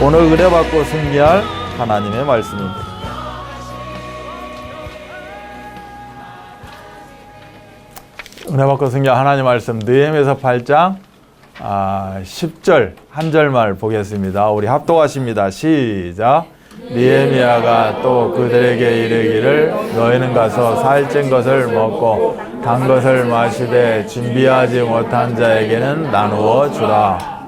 오늘 은혜 받고 승리할 하나님의 말씀입니다. 은혜 받고 승리할 하나님의 말씀 느헤미야서 8장 10절 한 절만 보겠습니다. 우리 합독하십니다. 시작. 느헤미야가 또 그들에게 이르기를 너희는 가서 살찐 것을 먹고 단 것을 마시되 준비하지 못한 자에게는 나누어 주라.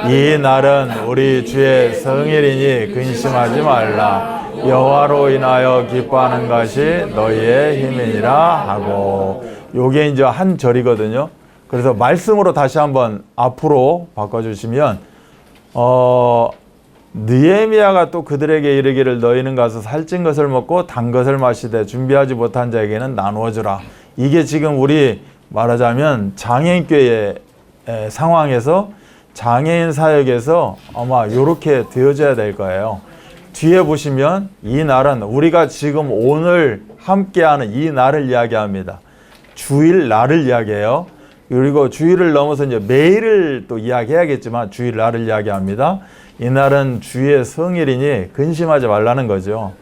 이 날은 우리 주의 성일이니 근심하지 말라. 여호와로 인하여 기뻐하는 것이 너희의 힘이니라 하고. 요게 이제 한 절이거든요. 그래서 말씀으로 다시 한번 앞으로 바꿔주시면 느헤미야가 또 그들에게 이르기를 너희는 가서 살찐 것을 먹고 단 것을 마시되 준비하지 못한 자에게는 나누어 주라. 이게 지금 우리 말하자면 장애인교회 상황에서 장애인 사역에서 아마 이렇게 되어져야 될 거예요. 뒤에 보시면 이 날은 우리가 지금 오늘 함께하는 이 날을 이야기합니다. 주일 날을 이야기해요. 그리고 주일을 넘어서 이제 매일을 또 이야기해야겠지만 주일 날을 이야기합니다. 이 날은 주의 성일이니 근심하지 말라는 거죠.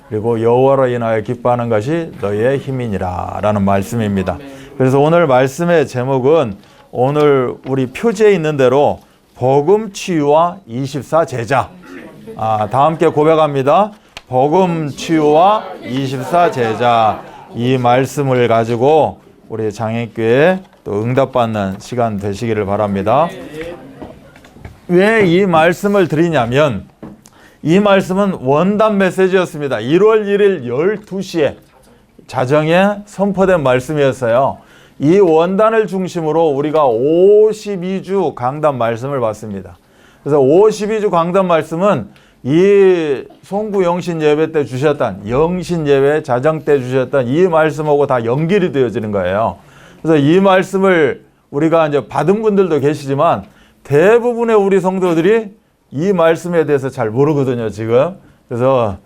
그리고 여호와로 인하여 기뻐하는 것이 너희의 힘이니라 라는 말씀입니다. 그래서 오늘 말씀의 제목은 오늘 우리 표지에 있는 대로 복음 치유와 24 제자. 다 함께 고백합니다. 복음 치유와 24 제자. 이 말씀을 가지고 우리 장애교회 또 응답받는 시간 되시기를 바랍니다. 왜 이 말씀을 드리냐면 이 말씀은 원단 메시지였습니다. 1월 1일 12시에 자정에 선포된 말씀이었어요. 이 원단을 중심으로 우리가 52주 강단 말씀을 받습니다. 그래서 52주 강단 말씀은 이 송구 영신 예배 때 주셨던 영신 예배 자정 때 주셨던 이 말씀하고 다 연결이 되어지는 거예요. 그래서 이 말씀을 우리가 이제 받은 분들도 계시지만 대부분의 우리 성도들이 이 말씀에 대해서 잘 모르거든요, 지금. 그래서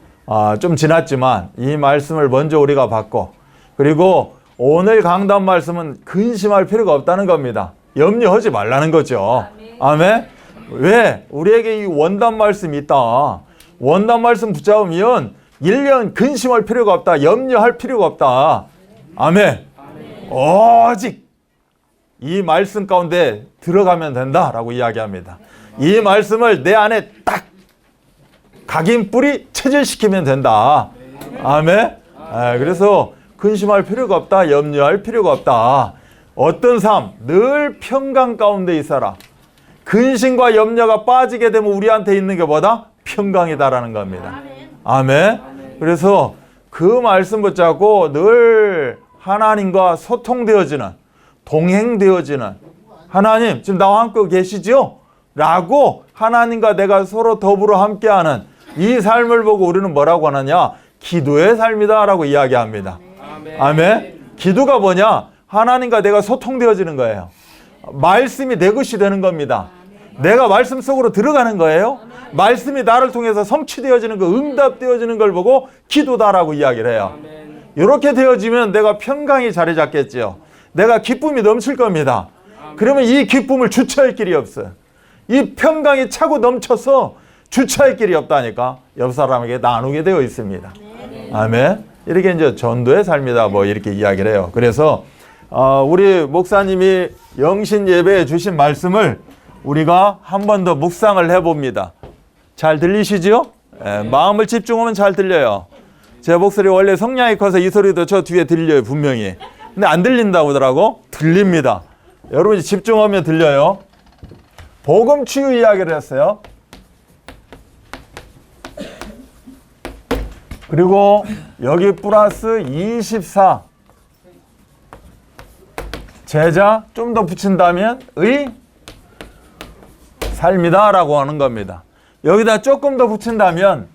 좀 지났지만 이 말씀을 먼저 우리가 받고, 그리고 오늘 강단 말씀은 근심할 필요가 없다는 겁니다. 염려하지 말라는 거죠. 아멘. 왜? 우리에게 이 원단 말씀이 있다. 원단 말씀 붙잡으면 1년 근심할 필요가 없다. 염려할 필요가 없다. 아멘. 오직 이 말씀 가운데 들어가면 된다라고 이야기합니다. 이 말씀을 내 안에 딱 각인뿌리 체질시키면 된다. 아멘. 그래서 근심할 필요가 없다. 염려할 필요가 없다. 어떤 삶? 늘 평강 가운데 있어라. 근심과 염려가 빠지게 되면 우리한테 있는 게 뭐다? 평강이다라는 겁니다. 아멘. 그래서 그 말씀 붙잡고 늘 하나님과 소통되어지는, 동행되어지는, 하나님 지금 나와 함께 계시죠? 라고 하나님과 내가 서로 더불어 함께하는 이 삶을 보고 우리는 뭐라고 하느냐? 기도의 삶이다 라고 이야기합니다. 아멘. 기도가 뭐냐? 하나님과 내가 소통되어지는 거예요. 말씀이 내 것이 되는 겁니다. 내가 말씀 속으로 들어가는 거예요. 말씀이 나를 통해서 성취되어지는 거, 응답되어지는 걸 보고 기도다라고 이야기를 해요. 이렇게 되어지면 내가 평강이 자리 잡겠죠. 내가 기쁨이 넘칠 겁니다. 그러면 이 기쁨을 주체할 길이 없어요. 이 평강이 차고 넘쳐서 주체할 길이 없다니까 옆 사람에게 나누게 되어 있습니다. 아멘. 이렇게 이제 전도의 삶이다 뭐 이렇게 이야기를 해요. 그래서 우리 목사님이 영신 예배에 주신 말씀을 우리가 한 번 더 묵상을 해봅니다. 잘 들리시죠? 마음을 집중하면 잘 들려요. 제 목소리 원래 성량이 커서 이 소리도 저 뒤에 들려요, 분명히. 근데 안 들린다고 하더라고? 들립니다. 여러분이 집중하면 들려요. 복음 치유 이야기를 했어요. 그리고 여기 플러스 24 제자 좀 더 붙인다면 의 삶이다 라고 하는 겁니다. 여기다 조금 더 붙인다면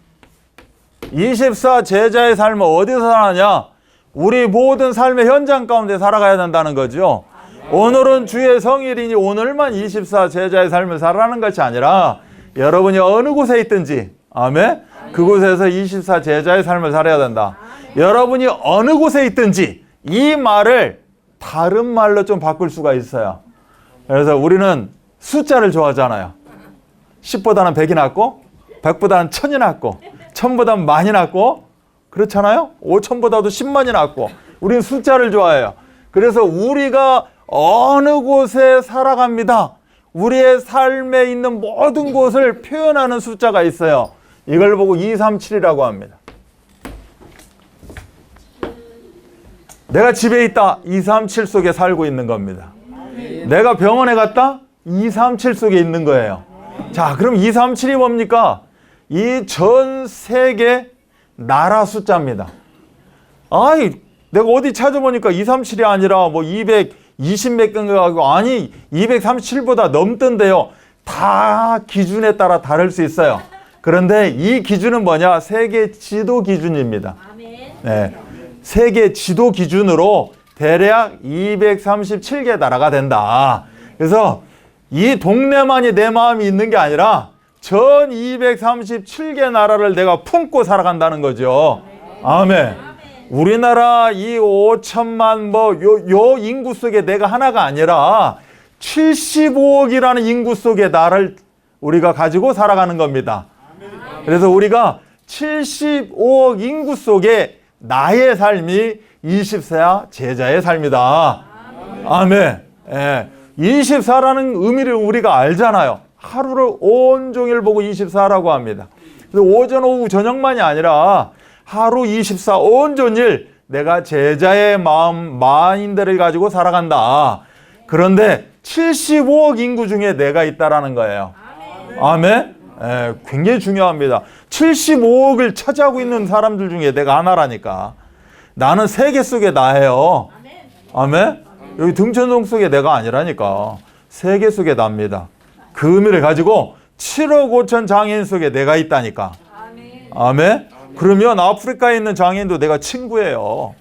24 제자의 삶은 어디서 살아냐? 우리 모든 삶의 현장 가운데 살아가야 된다는 거죠. 오늘은 주의 성일이니 오늘만 24 제자의 삶을 살아가는 것이 아니라 여러분이 어느 곳에 있든지, 아멘, 그곳에서 24 제자의 삶을 살아야 된다. 여러분이 어느 곳에 있든지 이 말을 다른 말로 좀 바꿀 수가 있어요. 그래서 우리는 숫자를 좋아하잖아요. 10보다는 100이 낫고 100보다는 1000이 낫고 1000보다는 만이 낫고 그렇잖아요. 5000보다도 10만이 낫고 우리는 숫자를 좋아해요. 그래서 우리가 어느 곳에 살아갑니다. 우리의 삶에 있는 모든 곳을 표현하는 숫자가 있어요. 이걸 보고 237이라고 합니다. 내가 집에 있다. 237 속에 살고 있는 겁니다. 내가 병원에 갔다. 237 속에 있는 거예요. 자, 그럼 237이 뭡니까? 이 전 세계 나라 숫자입니다. 아이, 내가 어디 찾아보니까 237이 아니라 뭐 220 몇 개인가 하고, 아니 237보다 넘던데요. 다 기준에 따라 다를 수 있어요. 그런데 이 기준은 뭐냐? 세계 지도 기준입니다. 네, 세계 지도 기준으로 대략 237개 나라가 된다. 그래서 이 동네만이 내 마음이 있는 게 아니라 전 237개 나라를 내가 품고 살아간다는 거죠. 아멘. 우리나라 이 5천만 요 인구 속에 내가 하나가 아니라 75억이라는 인구 속에 나를 우리가 가지고 살아가는 겁니다. 그래서 우리가 75억 인구 속에 나의 삶이 24 제자의 삶이다. 아멘. 예. 24라는 의미를 우리가 알잖아요. 하루를 온종일 보고 24라고 합니다. 그래서 오전, 오후, 저녁만이 아니라 하루 24 온종일 내가 제자의 마인드를 가지고 살아간다. 그런데 75억 인구 중에 내가 있다라는 거예요. 아멘. 예, 굉장히 중요합니다. 75억을 차지하고 있는 사람들 중에 내가 하나라니까. 나는 세계 속에 나예요. 아멘. 여기 등촌동 속에 내가 아니라니까. 세계 속에 납니다. 그 의미를 가지고 7억 5천 장애인 속에 내가 있다니까. 아멘. 그러면 아프리카에 있는 장애인도 내가 친구예요.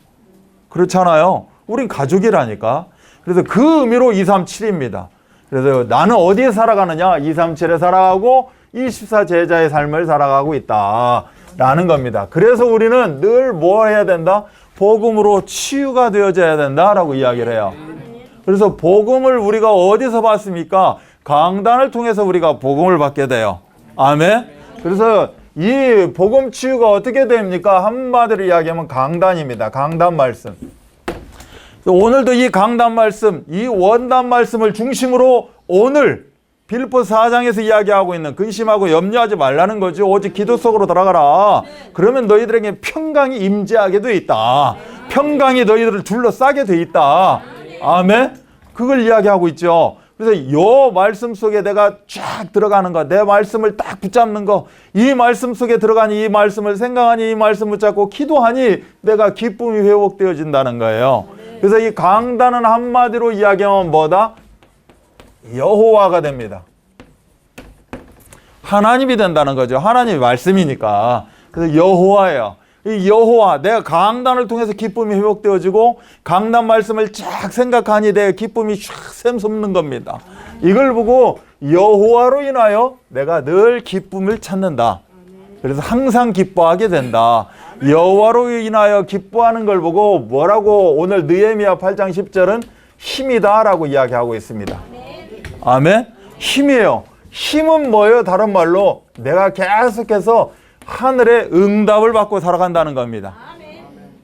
그렇잖아요. 우린 가족이라니까. 그래서 그 의미로 237입니다. 그래서 나는 어디에 살아가느냐? 237에 살아가고 24 제자의 삶을 살아가고 있다라는 겁니다. 그래서 우리는 늘 뭘 해야 된다? 복음으로 치유가 되어져야 된다라고 이야기를 해요. 그래서 복음을 우리가 어디서 받습니까? 강단을 통해서 우리가 복음을 받게 돼요. 아멘. 그래서 이 복음 치유가 어떻게 됩니까? 한마디로 이야기하면 강단입니다. 강단 말씀. 오늘도 이 강단 말씀, 이 원단 말씀을 중심으로 오늘 빌립보서 4장에서 이야기하고 있는 근심하고 염려하지 말라는 거죠. 오직 기도 속으로 들어가라. 그러면 너희들에게 평강이 임재하게 돼 있다. 평강이 너희들을 둘러싸게 돼 있다. 아멘. 그걸 이야기하고 있죠. 그래서 요 말씀 속에 내가 쫙 들어가는 거, 내 말씀을 딱 붙잡는 거, 이 말씀 속에 들어가니 이 말씀을 생각하니 이 말씀 붙잡고 기도하니 내가 기쁨이 회복되어진다는 거예요. 그래서 이 강단은 한마디로 이야기하면 뭐다? 여호와가 됩니다. 하나님이 된다는 거죠. 하나님의 말씀이니까. 그래서 여호와예요. 이 여호와, 내가 강단을 통해서 기쁨이 회복되어지고 강단 말씀을 쫙 생각하니 내 기쁨이 쫙 샘솟는 겁니다. 이걸 보고 여호와로 인하여 내가 늘 기쁨을 찾는다. 그래서 항상 기뻐하게 된다. 여호와로 인하여 기뻐하는 걸 보고 뭐라고 오늘 느헤미야 8장 10절은 힘이다 라고 이야기하고 있습니다. 아멘. 힘이에요. 힘은 뭐예요? 다른 말로 내가 계속해서 하늘의 응답을 받고 살아간다는 겁니다.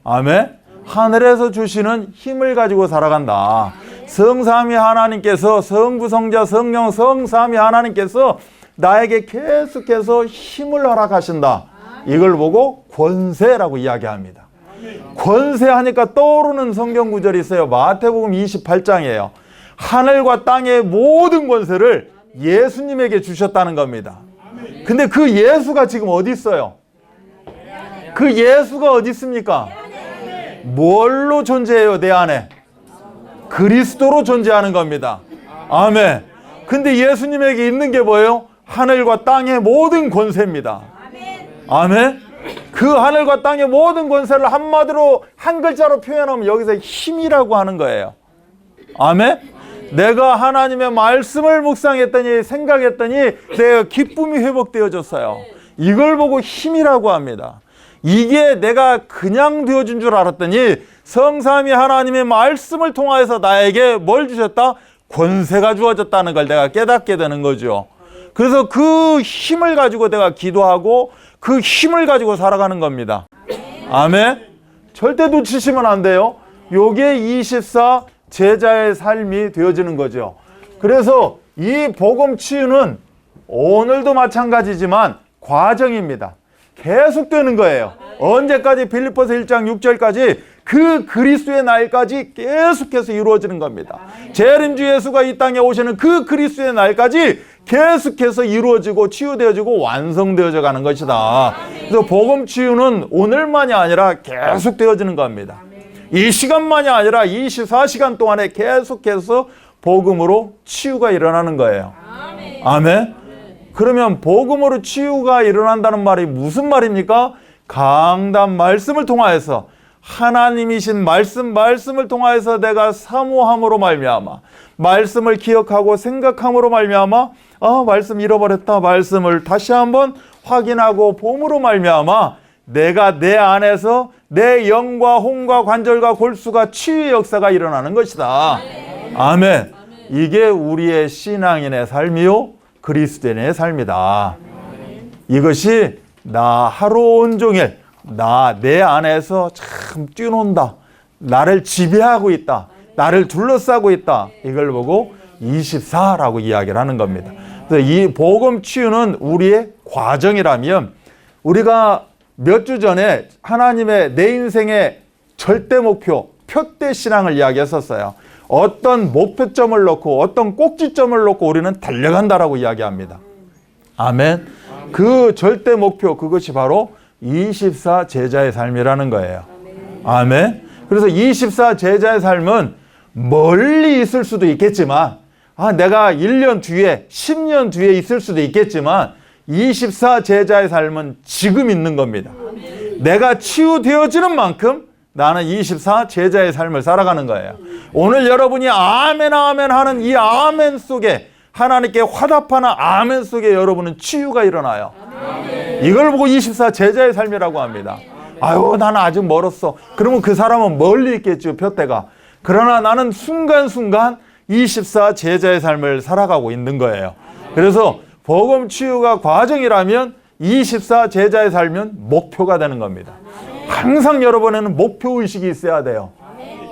아멘. 하늘에서 주시는 힘을 가지고 살아간다. 성삼위 하나님께서, 성부, 성자, 성령, 성삼위 하나님께서 나에게 계속해서 힘을 허락하신다. 이걸 보고 권세라고 이야기합니다. 권세하니까 떠오르는 성경 구절이 있어요. 마태복음 28장이에요. 하늘과 땅의 모든 권세를 예수님에게 주셨다는 겁니다. 근데 그 예수가 지금 어디 있어요? 그 예수가 어디 있습니까? 뭘로 존재해요? 내 안에 그리스도로 존재하는 겁니다. 아멘. 근데 예수님에게 있는 게 뭐예요? 하늘과 땅의 모든 권세입니다. 아멘. 그 하늘과 땅의 모든 권세를 한마디로 한 글자로 표현하면 여기서 힘이라고 하는 거예요. 아멘. 내가 하나님의 말씀을 묵상했더니 생각했더니 내 기쁨이 회복되어졌어요. 이걸 보고 힘이라고 합니다. 이게 내가 그냥 되어진 줄 알았더니 성삼위 하나님의 말씀을 통하여서 나에게 뭘 주셨다? 권세가 주어졌다는 걸 내가 깨닫게 되는 거죠. 그래서 그 힘을 가지고 내가 기도하고 그 힘을 가지고 살아가는 겁니다. 아멘. 절대 놓치시면 안 돼요. 요게 24 제자의 삶이 되어지는 거죠. 그래서 이 복음 치유는 오늘도 마찬가지지만 과정입니다. 계속되는 거예요. 언제까지? 빌립보서 1장 6절까지 그 그리스도의 날까지 계속해서 이루어지는 겁니다. 재림주 예수가 이 땅에 오시는 그 그리스도의 날까지 계속해서 이루어지고 치유되어지고 완성되어져 가는 것이다. 그래서 복음 치유는 오늘만이 아니라 계속되어지는 겁니다. 이 시간만이 아니라 24시간 동안에 계속해서 복음으로 치유가 일어나는 거예요. 아멘. 그러면 복음으로 치유가 일어난다는 말이 무슨 말입니까? 강단 말씀을 통하여서 하나님이신 말씀을 통하여서 내가 사모함으로 말미암아 말씀을 기억하고 생각함으로 말미암아 말씀 잃어버렸다 말씀을 다시 한번 확인하고 봄으로 말미암아 내가 내 안에서 내 영과 혼과 관절과 골수가 치유의 역사가 일어나는 것이다. 아멘. 이게 우리의 신앙인의 삶이요 그리스도인의 삶이다. 이것이 나 하루 온종일 내 안에서 참 뛰논다. 나를 지배하고 있다. 나를 둘러싸고 있다. 이걸 보고 24라고 이야기를 하는 겁니다. 그래서 이 복음 치유는 우리의 과정이라면 우리가 몇 주 전에 하나님의 내 인생의 절대 목표, 표대 신앙을 이야기했었어요. 어떤 목표점을 놓고 어떤 꼭지점을 놓고 우리는 달려간다라고 이야기합니다. 아멘. 그 절대 목표 그것이 바로 24 제자의 삶이라는 거예요. 아멘. 그래서 24 제자의 삶은 멀리 있을 수도 있겠지만 내가 1년 뒤에 10년 뒤에 있을 수도 있겠지만 24 제자의 삶은 지금 있는 겁니다. 내가 치유되어지는 만큼 나는 24 제자의 삶을 살아가는 거예요. 오늘 여러분이 아멘 아멘 하는 이 아멘 속에 하나님께 화답하는 아멘 속에 여러분은 치유가 일어나요. 이걸 보고 24 제자의 삶이라고 합니다. 아유 나는 아직 멀었어. 그러면 그 사람은 멀리 있겠죠 표대가. 그러나 나는 순간순간 24 제자의 삶을 살아가고 있는 거예요. 그래서 복음 치유가 과정이라면 24 제자의 삶은 목표가 되는 겁니다. 항상 여러분에는 목표의식이 있어야 돼요.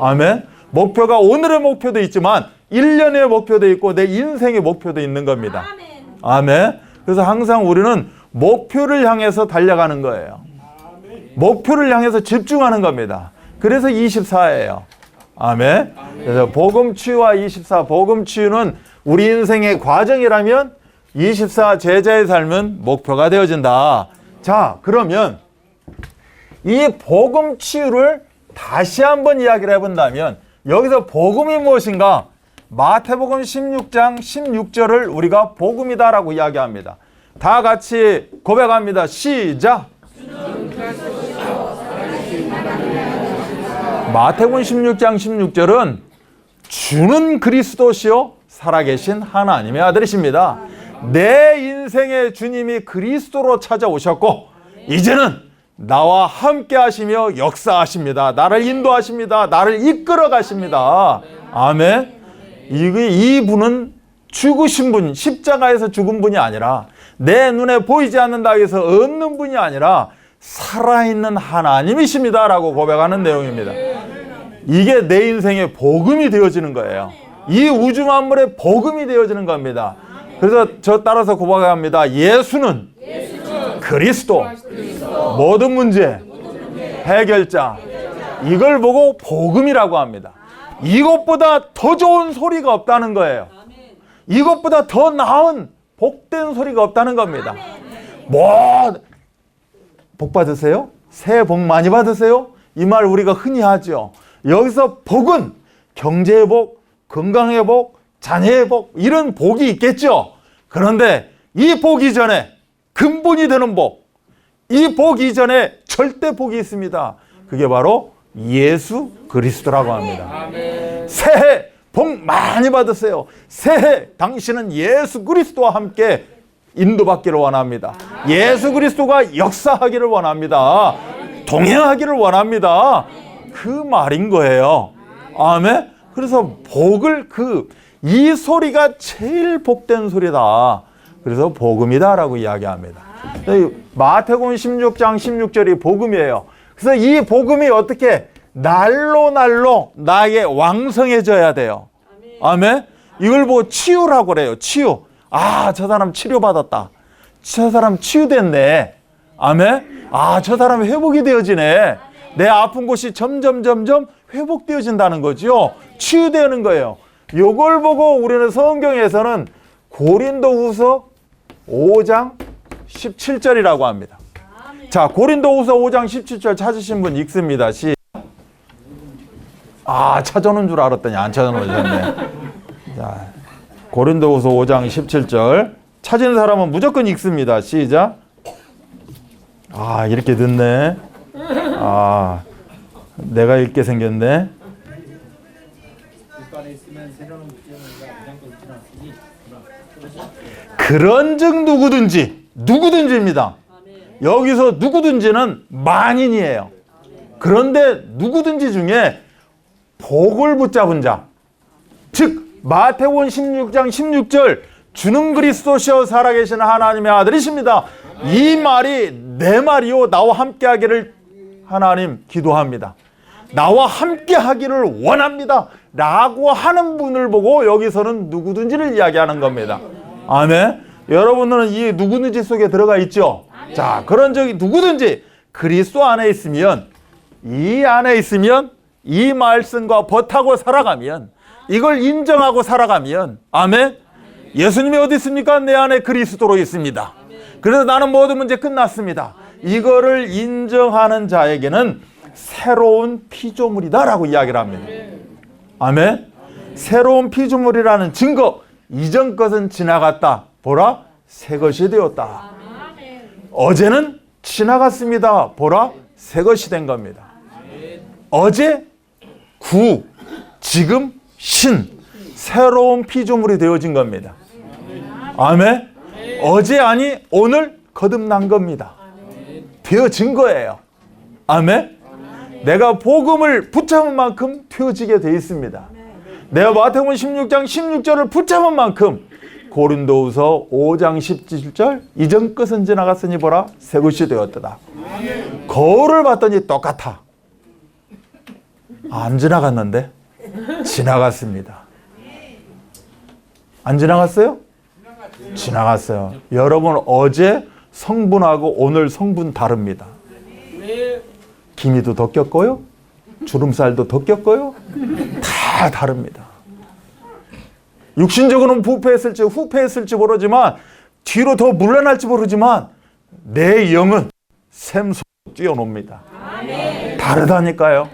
아멘. 목표가 오늘의 목표도 있지만 1년의 목표도 있고 내 인생의 목표도 있는 겁니다. 아멘. 그래서 항상 우리는 목표를 향해서 달려가는 거예요. 목표를 향해서 집중하는 겁니다. 그래서 24예요. 아멘. 그래서 복음 치유와 24, 복음 치유는 우리 인생의 과정이라면 24 제자의 삶은 목표가 되어진다. 자, 그러면 이 복음 치유를 다시 한번 이야기를 해본다면 여기서 복음이 무엇인가? 마태복음 16장 16절을 우리가 복음이다라고 이야기합니다. 다 같이 고백합니다. 시작! 마태복음 16장 16절은 주는 그리스도시요 살아계신 하나님의 아들이십니다. 내 인생의 주님이 그리스도로 찾아오셨고 이제는 나와 함께 하시며 역사하십니다. 나를 인도하십니다. 나를 이끌어 가십니다. 아멘. 이분은 죽으신 분, 십자가에서 죽은 분이 아니라 내 눈에 보이지 않는다 해서 없는 분이 아니라 살아있는 하나님이십니다 라고 고백하는 내용입니다. 이게 내 인생의 복음이 되어지는 거예요. 이 우주 만물의 복음이 되어지는 겁니다. 그래서 저 따라서 고백합니다. 예수는 그리스도 모든 문제 해결자. 이걸 보고 복음이라고 합니다. 이것보다 더 좋은 소리가 없다는 거예요. 이것보다 더 나은 복된 소리가 없다는 겁니다. 복 받으세요? 새해 복 많이 받으세요? 이 말 우리가 흔히 하죠. 여기서 복은 경제의 복, 건강의 복, 자녀의 복 이런 복이 있겠죠. 그런데 이 복 이전에 근본이 되는 복, 이 복 이전에 절대 복이 있습니다. 그게 바로 예수 그리스도라고 합니다. 새해 복 많이 받으세요. 새해 당신은 예수 그리스도와 함께 인도받기를 원합니다. 예수 그리스도가 역사하기를 원합니다. 동행하기를 원합니다. 그 말인 거예요. 아멘. 그래서 복을 이 소리가 제일 복된 소리다. 그래서 복음이다라고 이야기합니다. 마태복음 16장 16절이 복음이에요. 그래서 이 복음이 어떻게 날로 나에게 왕성해져야 돼요. 아멘. 이걸 보고 치유라고 그래요. 치유. 아, 저 사람 치료받았다. 저 사람 치유됐네. 아멘. 아, 저 사람 회복이 되어지네. 내 아픈 곳이 점점 회복되어진다는 거죠. 치유되는 거예요. 이걸 보고 우리는 성경에서는 고린도후서 5장 17절이라고 합니다. 자, 고린도후서 5장 17절 찾으신 분 읽습니다. 찾아오는 줄 알았더니 안 찾아오셨네. 자, 고린도후서 5장 17절 찾은 사람은 무조건 읽습니다. 시작. 이렇게 듣네. 내가 읽게 생겼네. 그런즉 누구든지입니다. 여기서 누구든지는 만인이에요. 그런데 누구든지 중에 복을 붙잡은 자, 즉 마태복음 16장 16절 주는 그리스도시여 살아계신 하나님의 아들이십니다. 이 말이 내 말이요 나와 함께 하기를 하나님 기도합니다. 나와 함께 하기를 원합니다 라고 하는 분을 보고 여기서는 누구든지를 이야기하는 겁니다. 아멘. 여러분들은 이 누구든지 속에 들어가 있죠. 자, 그런 적이 누구든지 그리스도 안에 있으면, 이 안에 있으면, 이 말씀과 버타고 살아가면, 이걸 인정하고 살아가면, 아멘. 예수님이 어디 있습니까? 내 안에 그리스도로 있습니다. 그래서 나는 모든 문제 끝났습니다. 이거를 인정하는 자에게는 새로운 피조물이다라고 이야기를 합니다. 아멘. 새로운 피조물이라는 증거, 이전 것은 지나갔다. 보라, 새 것이 되었다. 어제는 지나갔습니다. 보라, 새 것이 된 겁니다. 어제, 구, 지금, 신, 새로운 피조물이 되어진 겁니다. 아멘. 어제 아니 오늘 거듭난 겁니다. 되어진 거예요. 아멘. 내가 복음을 붙잡은 만큼 되어지게 되어 있습니다. 내가 마태복음 16장 16절을 붙잡은 만큼 고린도후서 5장 17절 이전 것은 지나갔으니 보라 새 것이 되었도다. 거울을 봤더니 똑같아. 안 지나갔는데? 지나갔습니다. 안 지나갔어요? 지나갔어요. 여러분 어제 성분하고 오늘 성분 다릅니다. 기미도 더 꼈고요. 주름살도 더 꼈고요. 다 다릅니다. 육신적으로는 부패했을지 후패했을지 모르지만 뒤로 더 물러날지 모르지만 내 영은 샘솟 뛰어놉니다. 다르다니까요.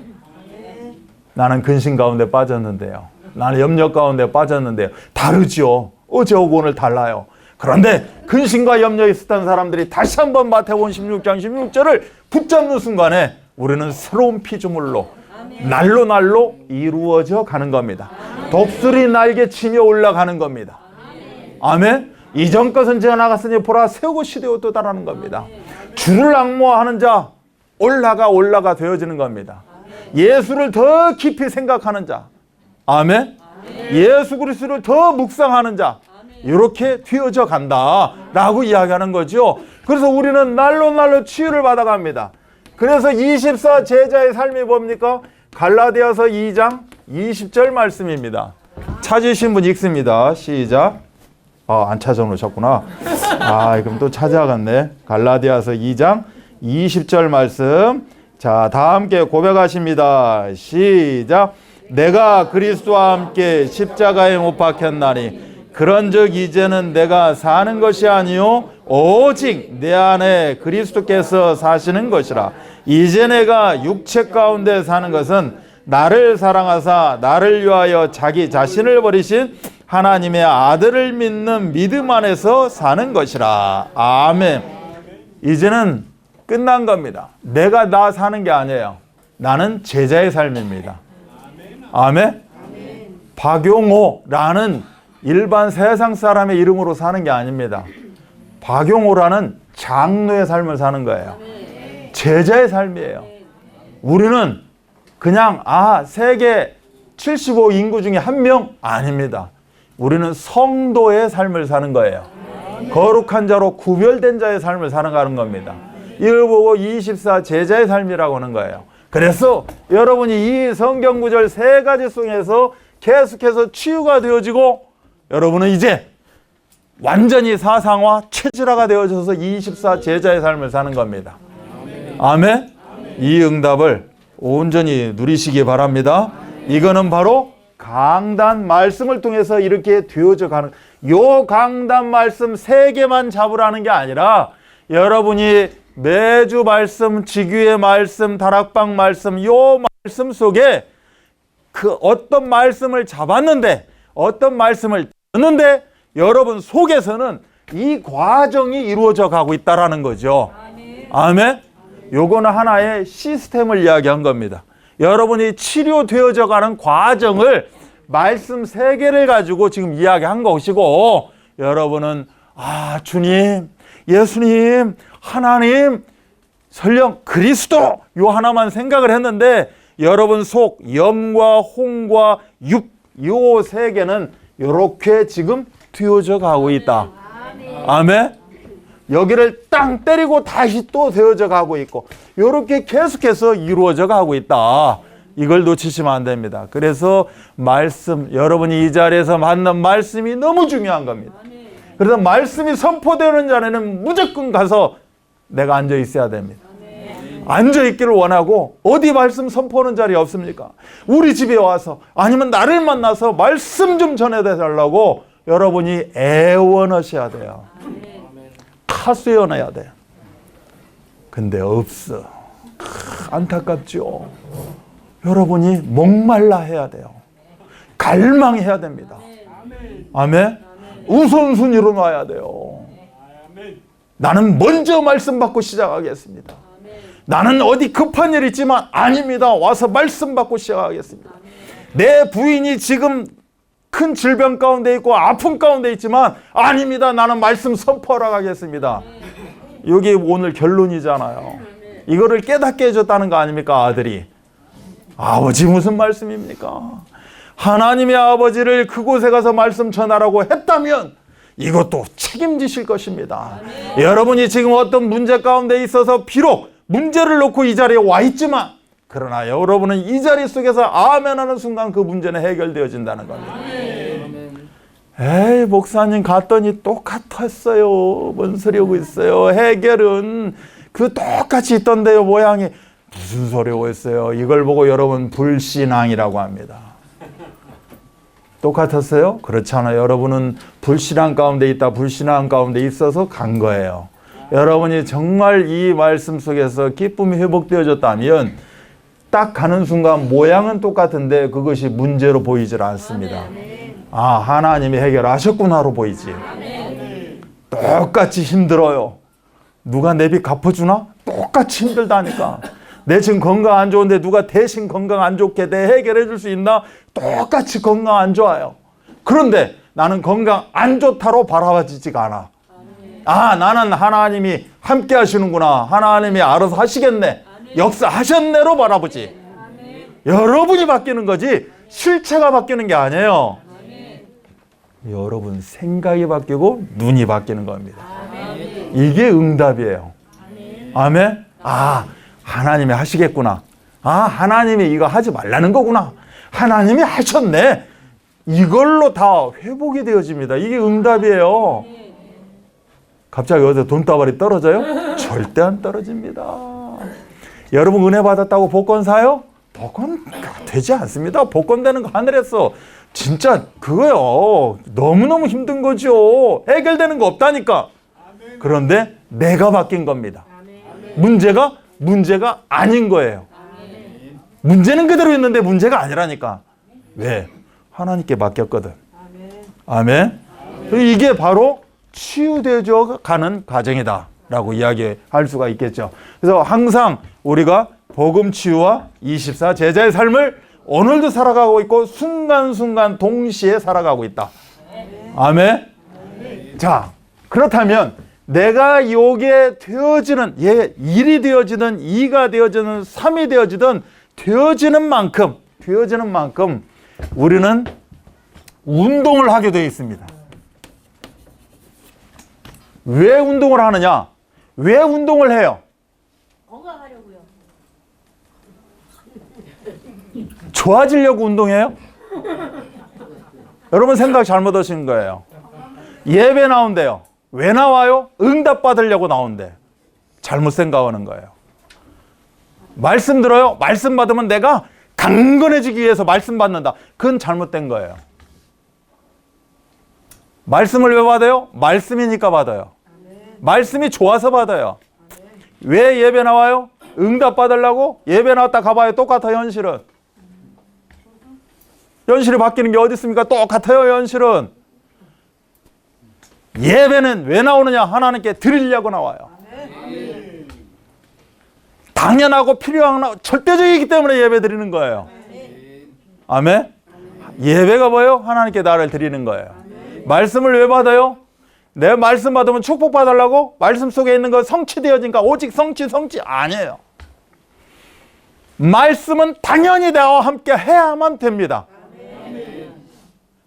나는 근심 가운데 빠졌는데요. 나는 염려 가운데 빠졌는데요. 다르죠. 어제하고 오늘 달라요. 그런데 근심과 염려에 있었던 사람들이 다시 한번 마태복음 16장 16절을 붙잡는 순간에 우리는 새로운 피조물로 날로 이루어져 가는 겁니다. 독수리 날개 치며 올라가는 겁니다. 아멘. 이전 것은 지나갔으니 보라 새 것이 되었도다라는 겁니다. 주를 앙모하는 자 올라가 되어지는 겁니다. 예수를 더 깊이 생각하는 자, 아멘. 예수 그리스도를 더 묵상하는 자, 이렇게 되어져 간다라고 이야기하는 거죠. 그래서 우리는 날로 치유를 받아갑니다. 그래서 24 제자의 삶이 뭡니까? 갈라디아서 2장 20절 말씀입니다. 찾으신 분 읽습니다. 시작. 안 찾아놓으셨구나. 그럼 또 찾아갔네. 갈라디아서 2장 20절 말씀. 자, 다 함께 고백하십니다. 시작. 내가 그리스도와 함께 십자가에 못 박혔나니 그런즉 이제는 내가 사는 것이 아니요 오직 내 안에 그리스도께서 사시는 것이라. 이제 내가 육체 가운데 사는 것은 나를 사랑하사 나를 위하여 자기 자신을 버리신 하나님의 아들을 믿는 믿음 안에서 사는 것이라. 아멘. 이제는 끝난 겁니다. 내가 나 사는 게 아니에요. 나는 제자의 삶입니다. 아멘. 박용호라는 일반 세상 사람의 이름으로 사는 게 아닙니다. 박용호라는 장로의 삶을 사는 거예요. 제자의 삶이에요. 우리는 그냥 세계 75 인구 중에 한 명 아닙니다. 우리는 성도의 삶을 사는 거예요. 거룩한 자로 구별된 자의 삶을 살아가는 겁니다. 이걸 보고 24 제자의 삶이라고 하는 거예요. 그래서 여러분이 이 성경 구절 세 가지 속에서 계속해서 치유가 되어지고 여러분은 이제 완전히 사상화 체질화가 되어져서 24 제자의 삶을 사는 겁니다. 아멘. 이 응답을 온전히 누리시기 바랍니다. 이거는 바로 강단 말씀을 통해서 이렇게 되어져 가는, 요 강단 말씀 3개만 잡으라는 게 아니라 여러분이 매주 말씀, 지규의 말씀, 다락방 말씀, 요 말씀 속에 그 어떤 말씀을 잡았는데, 어떤 말씀을 듣는데 여러분 속에서는 이 과정이 이루어져 가고 있다라는 거죠. 아멘. 요거는 하나의 시스템을 이야기한 겁니다. 여러분이 치료되어져 가는 과정을 말씀 3개를 가지고 지금 이야기한 것이고, 여러분은 주님, 예수님, 하나님, 설령 그리스도 요 하나만 생각을 했는데 여러분 속 영과 홍과 육, 요 3개는 요렇게 지금 되어져 가고 있다. 아멘. 여기를 땅 때리고 다시 또 되어져 가고 있고 요렇게 계속해서 이루어져 가고 있다. 이걸 놓치시면 안 됩니다. 그래서 말씀, 여러분이 이 자리에서 만난 말씀이 너무 중요한 겁니다. 그래서 말씀이 선포되는 자리는 무조건 가서 내가 앉아 있어야 됩니다. 앉아 있기를 원하고, 어디 말씀 선포하는 자리 없습니까? 우리 집에 와서 아니면 나를 만나서 말씀 좀 전해달라고 여러분이 애원하셔야 돼요. 하소연해야 돼요. 근데 없어. 안타깝죠. 여러분이 목말라 해야 돼요. 갈망해야 됩니다. 아멘. 우선순위로 놔야 돼요. 나는 먼저 말씀 받고 시작하겠습니다. 나는 어디 급한 일 있지만 아닙니다. 와서 말씀 받고 시작하겠습니다. 내 부인이 지금 큰 질병 가운데 있고 아픔 가운데 있지만 아닙니다. 나는 말씀 선포하러 가겠습니다. 이게 오늘 결론이잖아요. 이거를 깨닫게 해줬다는 거 아닙니까? 아들이. 아버지 무슨 말씀입니까? 하나님의 아버지를 그곳에 가서 말씀 전하라고 했다면 이것도 책임지실 것입니다. 여러분이 지금 어떤 문제 가운데 있어서 비록 문제를 놓고 이 자리에 와 있지만, 그러나 여러분은 이 자리 속에서 아멘하는 순간 그 문제는 해결되어진다는 겁니다. 에이, 목사님 갔더니 똑같았어요. 뭔 소리 하고 있어요. 해결은 그 똑같이 있던데요, 모양이. 무슨 소리 하고 있어요. 이걸 보고 여러분 불신앙이라고 합니다. 똑같았어요? 그렇잖아요. 여러분은 불신앙 가운데 있다, 불신앙 가운데 있어서 간 거예요. 여러분이 정말 이 말씀 속에서 기쁨이 회복되어졌다면 딱 가는 순간 모양은 똑같은데 그것이 문제로 보이질 않습니다. 하나님이 해결하셨구나로 보이지. 똑같이 힘들어요. 누가 내 빚 갚아주나? 똑같이 힘들다니까. 내 지금 건강 안 좋은데 누가 대신 건강 안 좋게 내 해결해 줄 수 있나? 똑같이 건강 안 좋아요. 그런데 나는 건강 안 좋다로 바라봐지지가 않아. 나는 하나님이 함께 하시는구나. 하나님이 알아서 하시겠네. 역사하셨네로 바라보지. 여러분이 바뀌는 거지 실체가 바뀌는 게 아니에요. 여러분 생각이 바뀌고 눈이 바뀌는 겁니다. 이게 응답이에요. 아멘. 하나님이 하시겠구나. 하나님이 이거 하지 말라는 거구나. 하나님이 하셨네. 이걸로 다 회복이 되어집니다. 이게 응답이에요. 갑자기 어디서 돈다발이 떨어져요? 절대 안 떨어집니다. 여러분 은혜 받았다고 복권 사요? 복권 되지 않습니다. 복권 되는 거 하늘에서 진짜 그거요. 너무너무 힘든 거죠. 해결되는 거 없다니까. 그런데 내가 바뀐 겁니다. 문제가 아닌 거예요. 문제는 그대로 있는데 문제가 아니라니까. 왜? 하나님께 맡겼거든. 아멘. 이게 바로 치유되어 가는 과정이다 라고 이야기할 수가 있겠죠. 그래서 항상 우리가 복음 치유와 24 제자의 삶을 오늘도 살아가고 있고 순간순간 동시에 살아가고 있다. 아멘. 자, 그렇다면 내가 요게 되어지는, 일이 되어지든 2가 되어지든 3이 되어지든 되어지는 만큼 우리는 운동을 하게 되어 있습니다. 왜 운동을 하느냐? 왜 운동을 해요? 건강하려고요. 좋아지려고 운동해요? 여러분 생각 잘못하신 거예요. 예배 나온대요. 왜 나와요? 응답 받으려고 나온대. 잘못 생각하는 거예요. 말씀 들어요? 말씀 받으면 내가 강건해지기 위해서 말씀 받는다. 그건 잘못된 거예요. 말씀을 왜 받아요? 말씀이니까 받아요. 말씀이 좋아서 받아요. 왜 예배 나와요? 응답 받으려고? 예배 나왔다 가봐요. 똑같아 현실은. 현실이 바뀌는 게 어디 있습니까? 똑같아요 현실은. 예배는 왜 나오느냐? 하나님께 드리려고 나와요. 당연하고 필요하고 절대적이기 때문에 예배 드리는 거예요. 아멘? 예배가 뭐예요? 하나님께 나를 드리는 거예요. 말씀을 왜 받아요? 내 말씀 받으면 축복 받으려고? 말씀 속에 있는 거 성취되어진가? 오직 성취 아니에요. 말씀은 당연히 나와 함께 해야만 됩니다.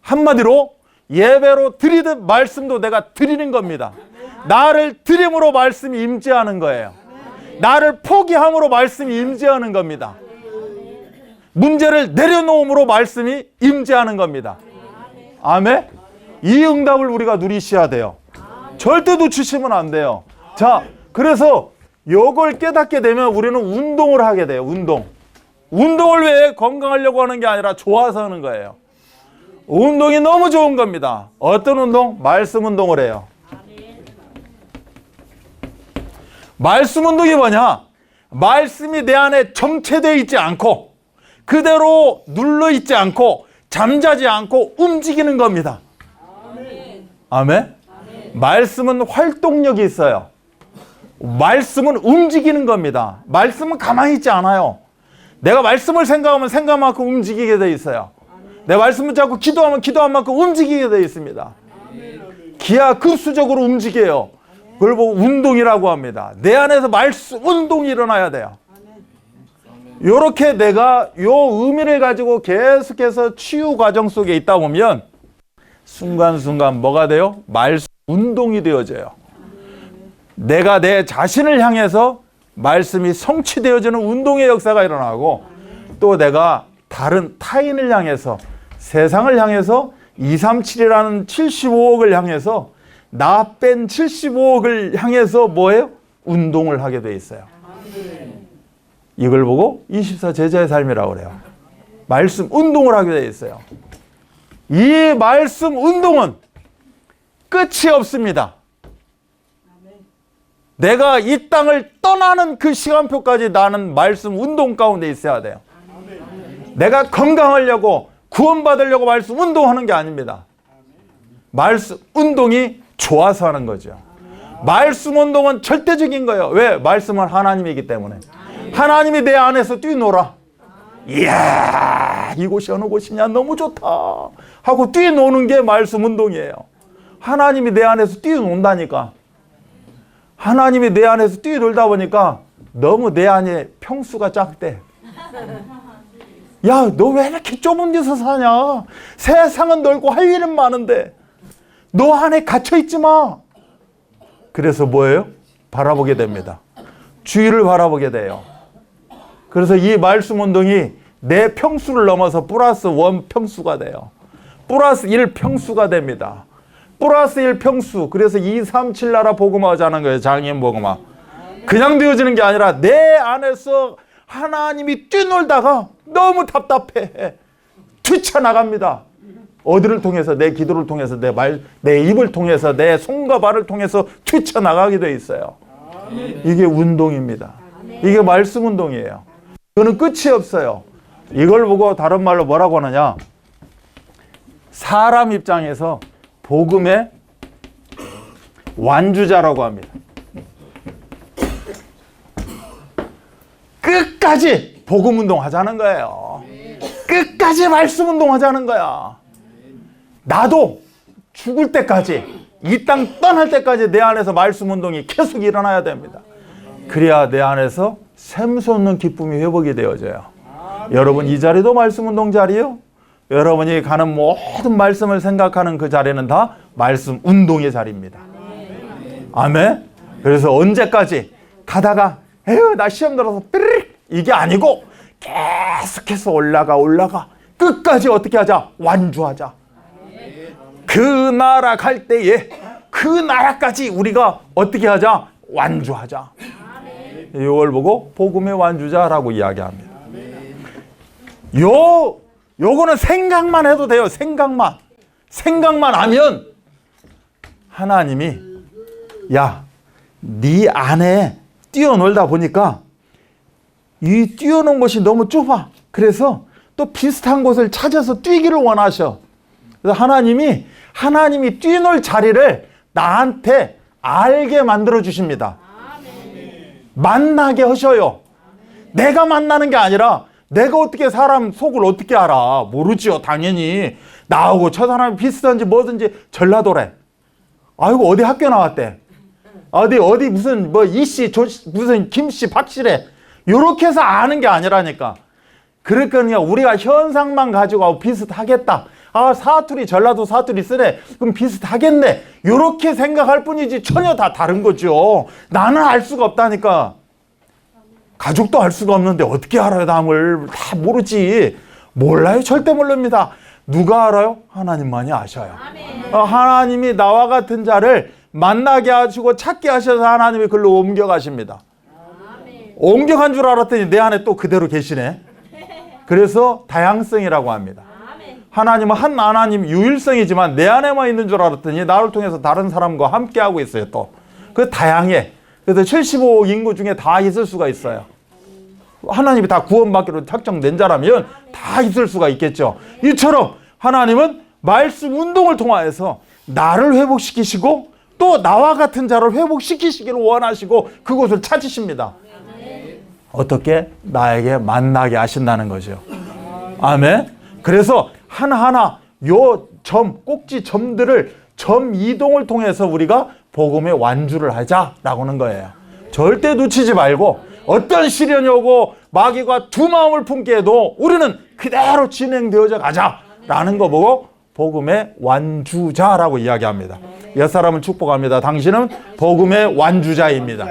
한마디로 예배로 드리듯 말씀도 내가 드리는 겁니다. 나를 드림으로 말씀이 임재하는 거예요. 나를 포기함으로 말씀이 임재하는 겁니다. 문제를 내려놓음으로 말씀이 임재하는 겁니다. 아멘? 이 응답을 우리가 누리셔야 돼요. 절대 놓치시면 안 돼요. 자, 그래서 이걸 깨닫게 되면 우리는 운동을 하게 돼요. 운동을 왜 건강하려고 하는 게 아니라 좋아서 하는 거예요. 운동이 너무 좋은 겁니다. 어떤 운동? 말씀 운동을 해요. 말씀 운동이 뭐냐? 말씀이 내 안에 정체되어 있지 않고 그대로 눌러 있지 않고 잠자지 않고 움직이는 겁니다. 아멘? 말씀은 활동력이 있어요. 말씀은 움직이는 겁니다. 말씀은 가만히 있지 않아요. 내가 말씀을 생각하면 생각만큼 움직이게 되어 있어요. 내 말씀을 잡고 기도하면 기도한 만큼 움직이게 되어 있습니다. 기하급수적으로 움직여요. 그걸 보고 운동이라고 합니다. 내 안에서 말씀 운동이 일어나야 돼요. 이렇게 내가 요 의미를 가지고 계속해서 치유 과정 속에 있다 보면 순간순간 뭐가 돼요? 말씀 운동이 되어져요. 내가 내 자신을 향해서 말씀이 성취되어지는 운동의 역사가 일어나고 또 내가 다른 타인을 향해서 세상을 향해서 237이라는 75억을 향해서 나 뺀 75억을 향해서 뭐예요? 운동을 하게 돼 있어요. 이걸 보고 24 제자의 삶이라고 그래요. 말씀 운동을 하게 돼 있어요. 이 말씀 운동은 끝이 없습니다. 내가 이 땅을 떠나는 그 시간표까지 나는 말씀 운동 가운데 있어야 돼요. 내가 건강하려고 구원받으려고 말씀 운동하는 게 아닙니다. 말씀 운동이 좋아서 하는 거죠. 말씀 운동은 절대적인 거예요. 왜? 말씀은 하나님이기 때문에. 하나님이 내 안에서 뛰노라. 이야, 이곳이 어느 곳이냐 너무 좋다 하고 뛰노는 게 말씀 운동이에요. 하나님이 내 안에서 뛰어논다니까. 하나님이 내 안에서 뛰어놀다 보니까 너무 내 안에 평수가 작대. 야, 너 왜 이렇게 좁은 데서 사냐? 세상은 넓고 할 일은 많은데 너 안에 갇혀있지 마. 그래서 뭐예요? 바라보게 됩니다. 주위를 바라보게 돼요. 그래서 이 말씀 운동이 내 평수를 넘어서 플러스 1 평수가 돼요. 플러스 1 평수가 됩니다. 플러스 1 평수. 그래서 237 나라 복음화 하자는 거예요. 장애인 복음화. 그냥 되어지는 게 아니라 내 안에서 하나님이 뛰놀다가 너무 답답해. 뛰쳐나갑니다. 어디를 통해서? 내 기도를 통해서, 내 입을 통해서, 내 손과 발을 통해서 뛰쳐나가게 돼 있어요. 이게 운동입니다. 이게 말씀 운동이에요. 그거는 끝이 없어요. 이걸 보고 다른 말로 뭐라고 하느냐? 사람 입장에서 복음의 완주자라고 합니다. 끝까지 복음 운동 하자는 거예요. 끝까지 말씀 운동 하자는 거야. 나도 죽을 때까지, 이 땅 떠날 때까지 내 안에서 말씀 운동이 계속 일어나야 됩니다. 그래야 내 안에서 샘솟는 기쁨이 회복이 되어져요. 여러분, 이 자리도 말씀 운동 자리예요. 여러분이 가는 모든 말씀을 생각하는 그 자리는 다 말씀 운동의 자리입니다. 아멘. 그래서 언제까지 가다가 에휴 나 시험 들어서 삐르륵 이게 아니고 계속해서 올라가 끝까지 어떻게 하자? 완주하자. 그 나라 갈 때에 그 나라까지 우리가 어떻게 하자? 완주하자. 이걸 보고 복음의 완주자라고 이야기합니다. 요거는 생각만 해도 돼요. 생각만 하면 하나님이 야, 네 안에 뛰어놀다 보니까 이 뛰어놓은 곳이 너무 좁아. 그래서 또 비슷한 곳을 찾아서 뛰기를 원하셔. 그래서 하나님이 뛰놀 자리를 나한테 알게 만들어 주십니다. 만나게 하셔요. 내가 만나는 게 아니라 내가 어떻게 사람 속을 어떻게 알아? 모르지요. 당연히 나하고 저 사람이 비슷한지 뭐든지 전라도래. 아이고 어디 학교 나왔대. 어디 무슨 뭐 이씨 무슨 김씨 박씨래. 요렇게 해서 아는 게 아니라니까. 그러니까 우리가 현상만 가지고 비슷하겠다. 사투리 전라도 사투리 쓰네. 그럼 비슷하겠네. 요렇게 생각할 뿐이지 전혀 다 다른 거죠. 나는 알 수가 없다니까. 가족도 알 수가 없는데 어떻게 알아요? 남을 다 모르지. 몰라요. 절대 모릅니다. 누가 알아요? 하나님만이 아셔요. 하나님이 나와 같은 자를 만나게 하시고 찾게 하셔서 하나님이 글로 옮겨가십니다. 옮겨간 줄 알았더니 내 안에 또 그대로 계시네. 그래서 다양성이라고 합니다. 하나님은 한 하나님 유일성이지만 내 안에만 있는 줄 알았더니 나를 통해서 다른 사람과 함께 하고 있어요. 또 그 다양해. 그래서 75억 인구 중에 다 있을 수가 있어요. 하나님이 다 구원받기로 작정된 자라면 다 있을 수가 있겠죠. 이처럼 하나님은 말씀 운동을 통하여서 나를 회복시키시고 또 나와 같은 자를 회복시키시기를 원하시고 그곳을 찾으십니다. 어떻게? 나에게 만나게 하신다는 거죠. 아멘. 그래서 하나하나 요 꼭지 점들을 점 이동을 통해서 우리가 복음의 완주를 하자라고 하는 거예요. 절대 놓치지 말고 어떤 시련이 오고 마귀가 두 마음을 품게 해도 우리는 그대로 진행되어져 가자라는 거 보고 복음의 완주자라고 이야기합니다. 옛사람을 축복합니다. 당신은 복음의 완주자입니다.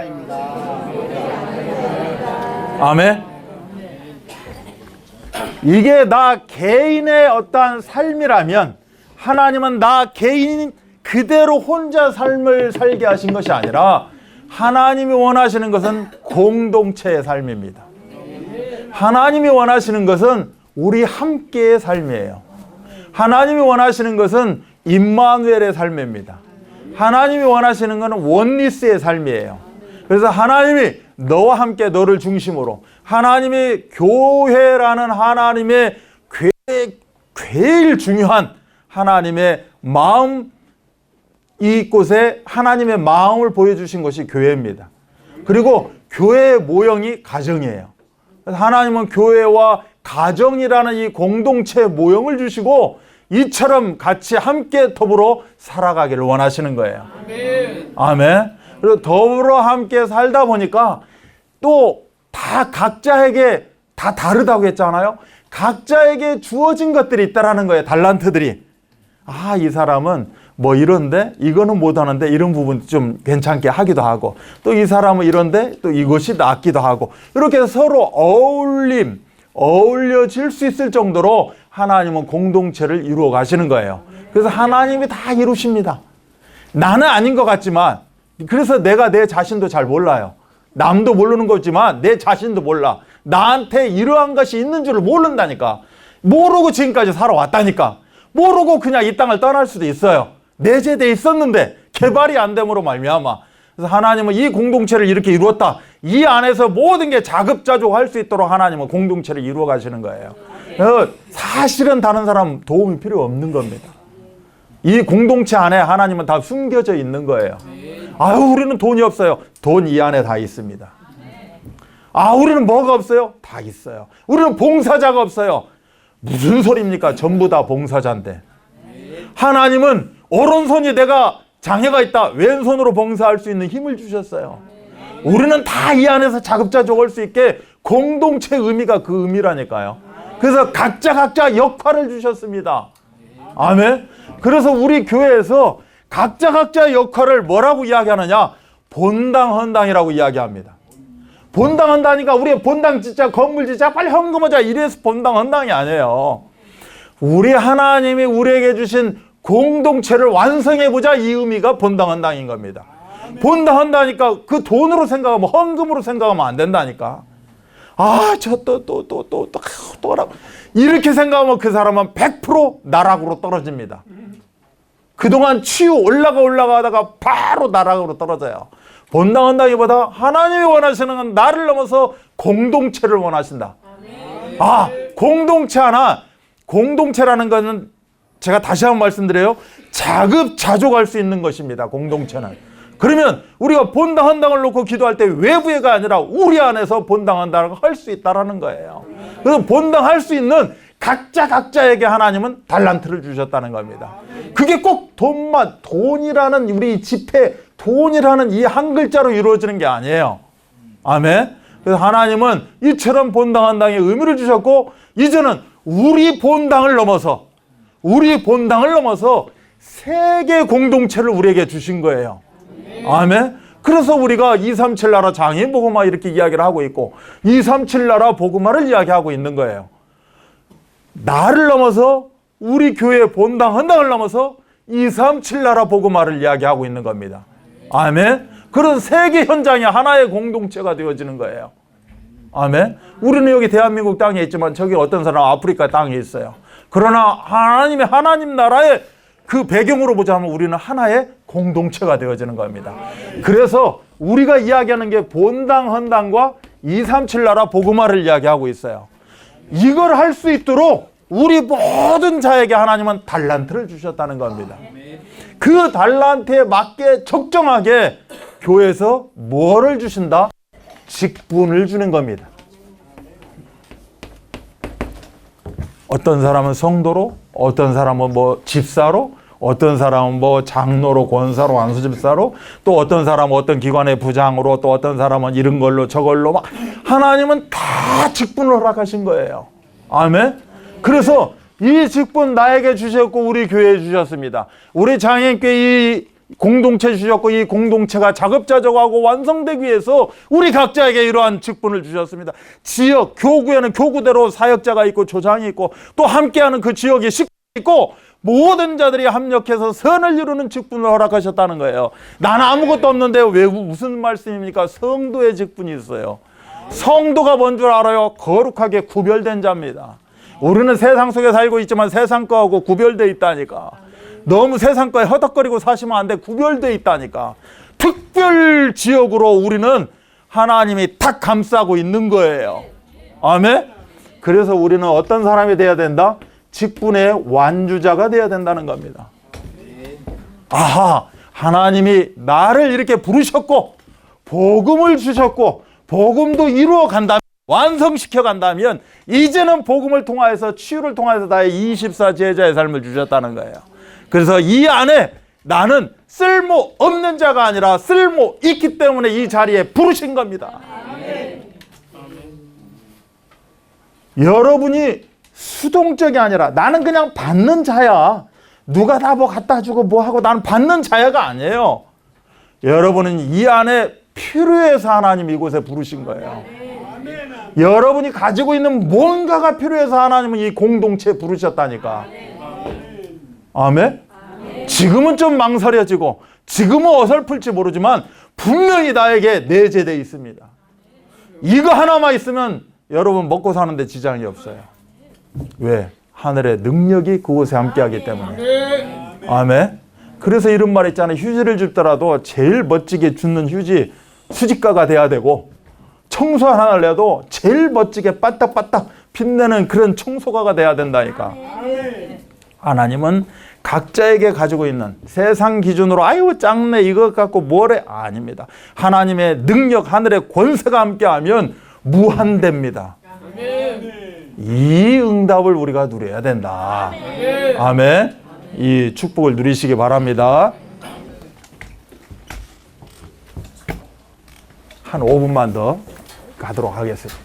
아멘. 이게 나 개인의 어떠한 삶이라면 하나님은 나 개인 그대로 혼자 삶을 살게 하신 것이 아니라 하나님이 원하시는 것은 공동체의 삶입니다. 하나님이 원하시는 것은 우리 함께의 삶이에요. 하나님이 원하시는 것은 임마누엘의 삶입니다. 하나님이 원하시는 것은 원리스의 삶이에요. 그래서 하나님이 너와 함께 너를 중심으로 하나님의 교회라는 하나님의 제일 중요한 하나님의 마음, 이곳에 하나님의 마음을 보여주신 것이 교회입니다. 그리고 교회의 모형이 가정이에요. 하나님은 교회와 가정이라는 이 공동체 모형을 주시고 이처럼 같이 함께 더불어 살아가기를 원하시는 거예요. 아멘. 그리고 더불어 함께 살다 보니까 또 다 각자에게 다 다르다고 했잖아요. 각자에게 주어진 것들이 있다라는 거예요. 달란트들이. 이 사람은 뭐 이런데 이거는 못하는데 이런 부분 좀 괜찮게 하기도 하고 또 이 사람은 이런데 또 이것이 낫기도 하고 이렇게 서로 어울려질 수 있을 정도로 하나님은 공동체를 이루어 가시는 거예요. 그래서 하나님이 다 이루십니다. 나는 아닌 것 같지만 그래서 내가 내 자신도 잘 몰라요. 남도 모르는 거지만 내 자신도 몰라. 나한테 이러한 것이 있는 줄을 모른다니까. 모르고 지금까지 살아왔다니까. 모르고 그냥 이 땅을 떠날 수도 있어요. 내재되어 있었는데 개발이 안 됨으로 말미암아. 그래서 하나님은 이 공동체를 이렇게 이루었다. 이 안에서 모든 게 자급자족할 수 있도록 하나님은 공동체를 이루어 가시는 거예요. 사실은 다른 사람 도움이 필요 없는 겁니다. 이 공동체 안에 하나님은 다 숨겨져 있는 거예요. 우리는 돈이 없어요. 돈 이 안에 다 있습니다. 우리는 뭐가 없어요? 다 있어요. 우리는 봉사자가 없어요. 무슨 소리입니까? 전부 다 봉사자인데. 하나님은 오른손이 내가 장애가 있다. 왼손으로 봉사할 수 있는 힘을 주셨어요. 우리는 다 이 안에서 자급자족할 수 있게 공동체 의미가 그 의미라니까요. 그래서 각자 역할을 주셨습니다. 아멘. 그래서 우리 교회에서 각자의 역할을 뭐라고 이야기하느냐? 본당헌당이라고 이야기합니다. 본당헌당이니까 우리 본당 짓자, 건물 짓자, 빨리 헌금하자, 이래서 본당헌당이 아니에요. 우리 하나님이 우리에게 주신 공동체를 완성해보자, 이 의미가 본당헌당인 겁니다. 본당헌당이니까 그 돈으로 생각하면, 헌금으로 생각하면 안 된다니까. 또라고 이렇게 생각하면 그 사람은 100% 나락으로 떨어집니다. 그동안 치유 올라가다가 바로 나락으로 떨어져요. 본당헌당이보다 하나님이 원하시는 건 나를 넘어서 공동체를 원하신다. 공동체 하나, 공동체라는 것은 제가 다시 한번 말씀드려요. 자급자족할 수 있는 것입니다. 공동체는. 그러면 우리가 본당헌당을 놓고 기도할 때 외부가 아니라 우리 안에서 본당헌당을 할 수 있다는 거예요. 그래서 본당할 수 있는 각자에게 하나님은 달란트를 주셨다는 겁니다. 그게 꼭 돈이라는 우리 지폐, 돈이라는 이 한 글자로 이루어지는 게 아니에요. 아멘. 그래서 하나님은 이처럼 본당헌당의 의미를 주셨고, 이제는 우리 본당을 넘어서 세계 공동체를 우리에게 주신 거예요. 아멘. 그래서 우리가 237 나라 장애인 복음화 이렇게 이야기를 하고 있고, 237 나라 복음화를 이야기하고 있는 거예요. 나를 넘어서 우리 교회 본당 헌당을 넘어서 237 나라 복음화를 이야기하고 있는 겁니다. 아멘. 그런 세계 현장이 하나의 공동체가 되어지는 거예요. 아멘. 우리는 여기 대한민국 땅에 있지만 저기 어떤 사람은 아프리카 땅에 있어요. 그러나 하나님 나라의 그 배경으로 보자면 우리는 하나의 공동체가 되어지는 겁니다. 그래서 우리가 이야기하는 게 본당 헌당과 237 나라 복음화를 이야기하고 있어요. 이걸 할 수 있도록 우리 모든 자에게 하나님은 달란트를 주셨다는 겁니다. 그 달란트에 맞게 적정하게 교회에서 뭐를 주신다? 직분을 주는 겁니다. 어떤 사람은 성도로, 어떤 사람은 집사로, 어떤 사람은 장로로, 권사로, 완수집사로, 또 어떤 사람은 어떤 기관의 부장으로, 또 어떤 사람은 이런 걸로 저걸로 막 하나님은 다 직분을 허락하신 거예요. 아멘. 그래서 이 직분 나에게 주셨고 우리 교회에 주셨습니다. 우리 장애인교회 이 공동체 주셨고, 이 공동체가 자급자족하고 완성되기 위해서 우리 각자에게 이러한 직분을 주셨습니다. 지역, 교구에는 교구대로 사역자가 있고 조장이 있고, 또 함께하는 그 지역에 식구가 있고, 모든 자들이 합력해서 선을 이루는 직분을 허락하셨다는 거예요. 나는 아무것도 없는데 왜 무슨 말씀입니까? 성도의 직분이 있어요. 성도가 뭔 줄 알아요? 거룩하게 구별된 자입니다. 우리는 세상 속에 살고 있지만 세상 거하고 구별되어 있다니까. 너무 세상 거에 허덕거리고 사시면 안 돼. 구별되어 있다니까. 특별 지역으로 우리는 하나님이 탁 감싸고 있는 거예요. 아멘. 그래서 우리는 어떤 사람이 돼야 된다? 직분의 완주자가 돼야 된다는 겁니다. 하나님이 나를 이렇게 부르셨고 복음을 주셨고 복음도 이루어 간다면, 완성시켜 간다면, 이제는 복음을 통하여서, 치유를 통하여서 나의 24 제자의 삶을 주셨다는 거예요. 그래서 이 안에 나는 쓸모 없는 자가 아니라 쓸모 있기 때문에 이 자리에 부르신 겁니다. 여러분이 수동적이 아니라 나는 그냥 받는 자야. 누가 다 뭐 갖다 주고 뭐 하고 나는 받는 자야가 아니에요. 여러분은 이 안에 필요해서 하나님 이곳에 부르신 거예요. 여러분이 가지고 있는 뭔가가 필요해서 하나님은 이 공동체에 부르셨다니까. 아멘? 지금은 좀 망설여지고 지금은 어설플지 모르지만 분명히 나에게 내재되어 있습니다. 이거 하나만 있으면 여러분 먹고 사는데 지장이 없어요. 왜? 하늘의 능력이 그곳에 함께하기 때문에. 아멘. 그래서 이런 말 있잖아요. 휴지를 줍더라도 제일 멋지게 줍는 휴지 수집가가 돼야 되고, 청소 하나를 내도 제일 멋지게 빠딱빠딱 빛내는 그런 청소가가 돼야 된다니까. 하나님은 각자에게 가지고 있는 세상 기준으로 아유 짱네 이것 갖고 뭐래, 아닙니다. 하나님의 능력, 하늘의 권세가 함께하면 무한됩니다. 이 응답을 우리가 누려야 된다. 아멘. 이 축복을 누리시기 바랍니다. 한 5분만 더 가도록 하겠습니다.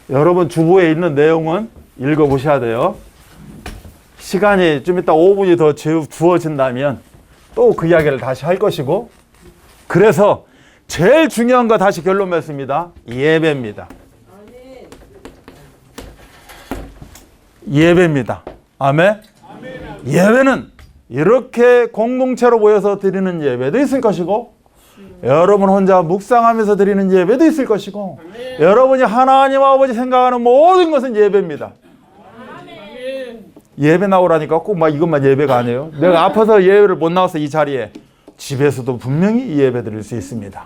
여러분 주보에 있는 내용은 읽어보셔야 돼요. 시간이 좀 이따 5분이 더 주어진다면 또 그 이야기를 다시 할 것이고, 그래서 제일 중요한 거 다시 결론 맺습니다. 예배입니다. 예배입니다. 아멘? 예배는 이렇게 공동체로 모여서 드리는 예배도 있을 것이고, 여러분 혼자 묵상하면서 드리는 예배도 있을 것이고, 여러분이 하나님 아버지 생각하는 모든 것은 예배입니다. 예배 나오라니까 꼭 막 이것만 예배가 아니에요. 내가 아파서 예배를 못 나와서 이 자리에, 집에서도 분명히 예배 드릴 수 있습니다.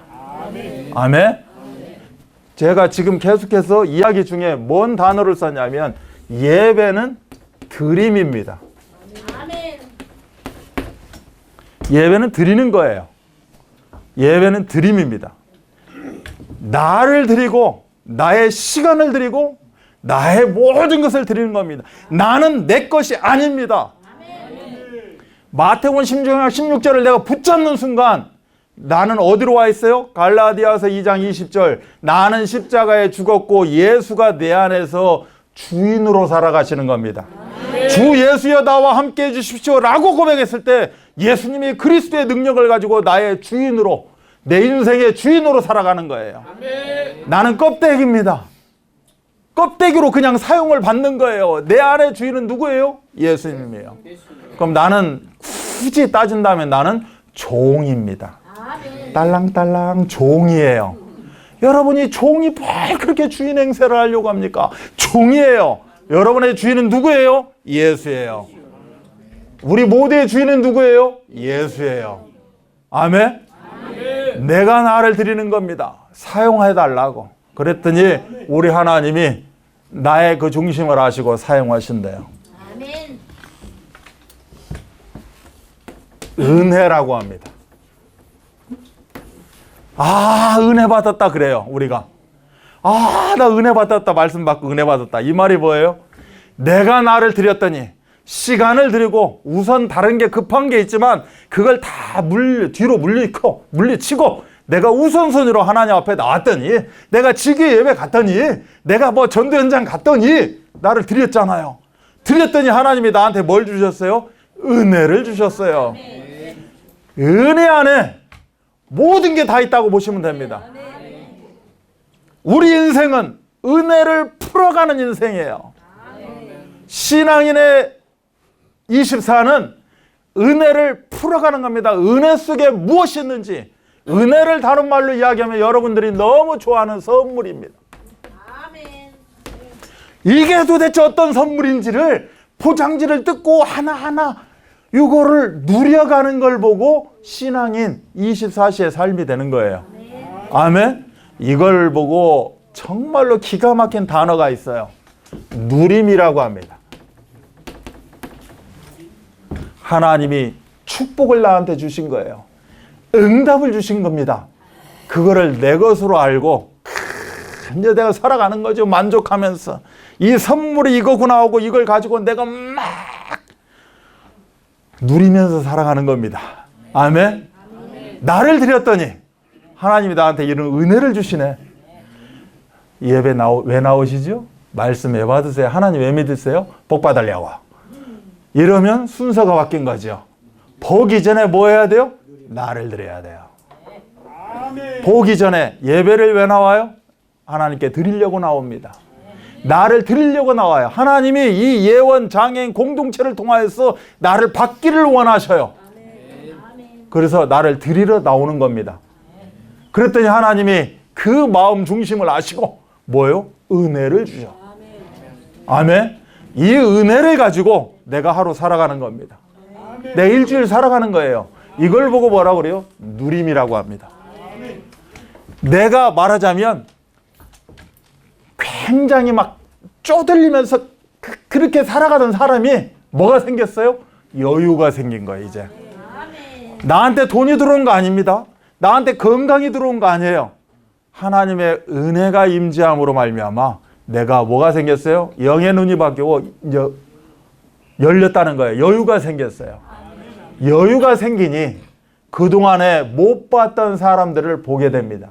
아멘? 제가 지금 계속해서 이야기 중에 뭔 단어를 썼냐면 예배는 드림입니다. 예배는 드리는 거예요. 예배는 드림입니다. 나를 드리고 나의 시간을 드리고 나의 모든 것을 드리는 겁니다. 나는 내 것이 아닙니다. 마태복음 16장 16절을 내가 붙잡는 순간 나는 어디로 와 있어요? 갈라디아서 2장 20절, 나는 십자가에 죽었고 예수가 내 안에서 주인으로 살아가시는 겁니다. 주 예수여 나와 함께 해주십시오 라고 고백했을 때 예수님이 그리스도의 능력을 가지고 나의 주인으로, 내 인생의 주인으로 살아가는 거예요. 나는 껍데기입니다. 껍데기로 그냥 사용을 받는 거예요. 내 안의 주인은 누구예요? 예수님이에요. 그럼 나는 굳이 따진다면 나는 종입니다. 딸랑딸랑 종이에요. 여러분이 종이 뭘 그렇게 주인 행세를 하려고 합니까? 종이에요. 여러분의 주인은 누구예요? 예수예요. 우리 모두의 주인은 누구예요? 예수예요. 아멘? 내가 나를 드리는 겁니다. 사용해달라고. 그랬더니 우리 하나님이 나의 그 중심을 아시고 사용하신대요. 아멘. 은혜라고 합니다. 아, 은혜 받았다 그래요, 우리가. 아, 나 은혜 받았다, 말씀 받고 은혜 받았다. 이 말이 뭐예요? 내가 나를 드렸더니, 시간을 드리고 우선 다른 게 급한 게 있지만 그걸 다 뒤로 물리치고 내가 우선순위로 하나님 앞에 나왔더니, 내가 지기 예배 갔더니, 내가 뭐 전도 현장 갔더니 나를 드렸잖아요. 드렸더니 하나님이 나한테 뭘 주셨어요? 은혜를 주셨어요. 은혜 안에 모든 게 다 있다고 보시면 됩니다. 우리 인생은 은혜를 풀어가는 인생이에요. 신앙인의 24는 은혜를 풀어가는 겁니다. 은혜 속에 무엇이 있는지, 은혜를 다른 말로 이야기하면 여러분들이 너무 좋아하는 선물입니다. 아멘. 이게 도대체 어떤 선물인지를, 포장지를 뜯고 하나하나 이거를 누려가는 걸 보고 신앙인 24시의 삶이 되는 거예요. 아멘? 이걸 보고 정말로 기가 막힌 단어가 있어요. 누림이라고 합니다. 하나님이 축복을 나한테 주신 거예요. 응답을 주신 겁니다. 그거를 내 것으로 알고 이제 내가 살아가는 거죠. 만족하면서 이 선물이 이거구나 하고 이걸 가지고 내가 막 누리면서 살아가는 겁니다. 아멘? 나를 드렸더니 하나님이 나한테 이런 은혜를 주시네. 예배 왜 나오시죠? 말씀 왜 받으세요? 하나님 왜 믿으세요? 복 받으려고. 이러면 순서가 바뀐 거죠. 보기 전에 뭐 해야 돼요? 나를 드려야 돼요. 보기 전에 예배를 왜 나와요? 하나님께 드리려고 나옵니다. 나를 드리려고 나와요. 하나님이 이 예원 장애인 공동체를 통하여서 나를 받기를 원하셔요. 그래서 나를 드리러 나오는 겁니다. 그랬더니 하나님이 그 마음 중심을 아시고 뭐예요? 은혜를 주셔. 아멘. 이 은혜를 가지고 내가 하루 살아가는 겁니다. 내 일주일 살아가는 거예요. 이걸 보고 뭐라고 그래요? 누림이라고 합니다. 내가 말하자면 굉장히 막 쪼들리면서 그렇게 살아가던 사람이 뭐가 생겼어요? 여유가 생긴 거예요, 이제. 나한테 돈이 들어온 거 아닙니다. 나한테 건강이 들어온 거 아니에요. 하나님의 은혜가 임재함으로 말미암아 내가 뭐가 생겼어요? 영의 눈이 바뀌고 열렸다는 거예요. 여유가 생겼어요. 여유가 생기니 그동안에 못 봤던 사람들을 보게 됩니다.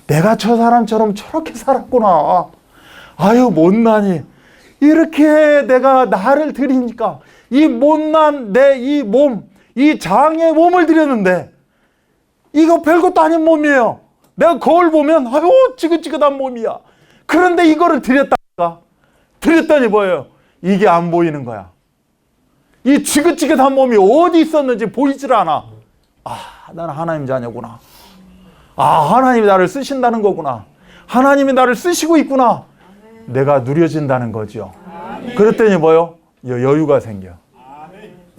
내가 저 사람처럼 저렇게 살았구나. 아유, 못나니. 이렇게 내가 나를 드리니까 이 못난 내 이 몸, 이 장의 몸을 드렸는데 이거 별것도 아닌 몸이에요. 내가 거울 보면 아유 지긋지긋한 몸이야. 그런데 이거를 드렸다니까. 드렸더니 뭐예요? 이게 안 보이는 거야. 이 지긋지긋한 몸이 어디 있었는지 보이질 않아. 아, 나는 하나님 자녀구나. 아, 하나님이 나를 쓰신다는 거구나. 하나님이 나를 쓰시고 있구나. 내가 누려진다는 거죠. 그랬더니 뭐요? 여유가 생겨.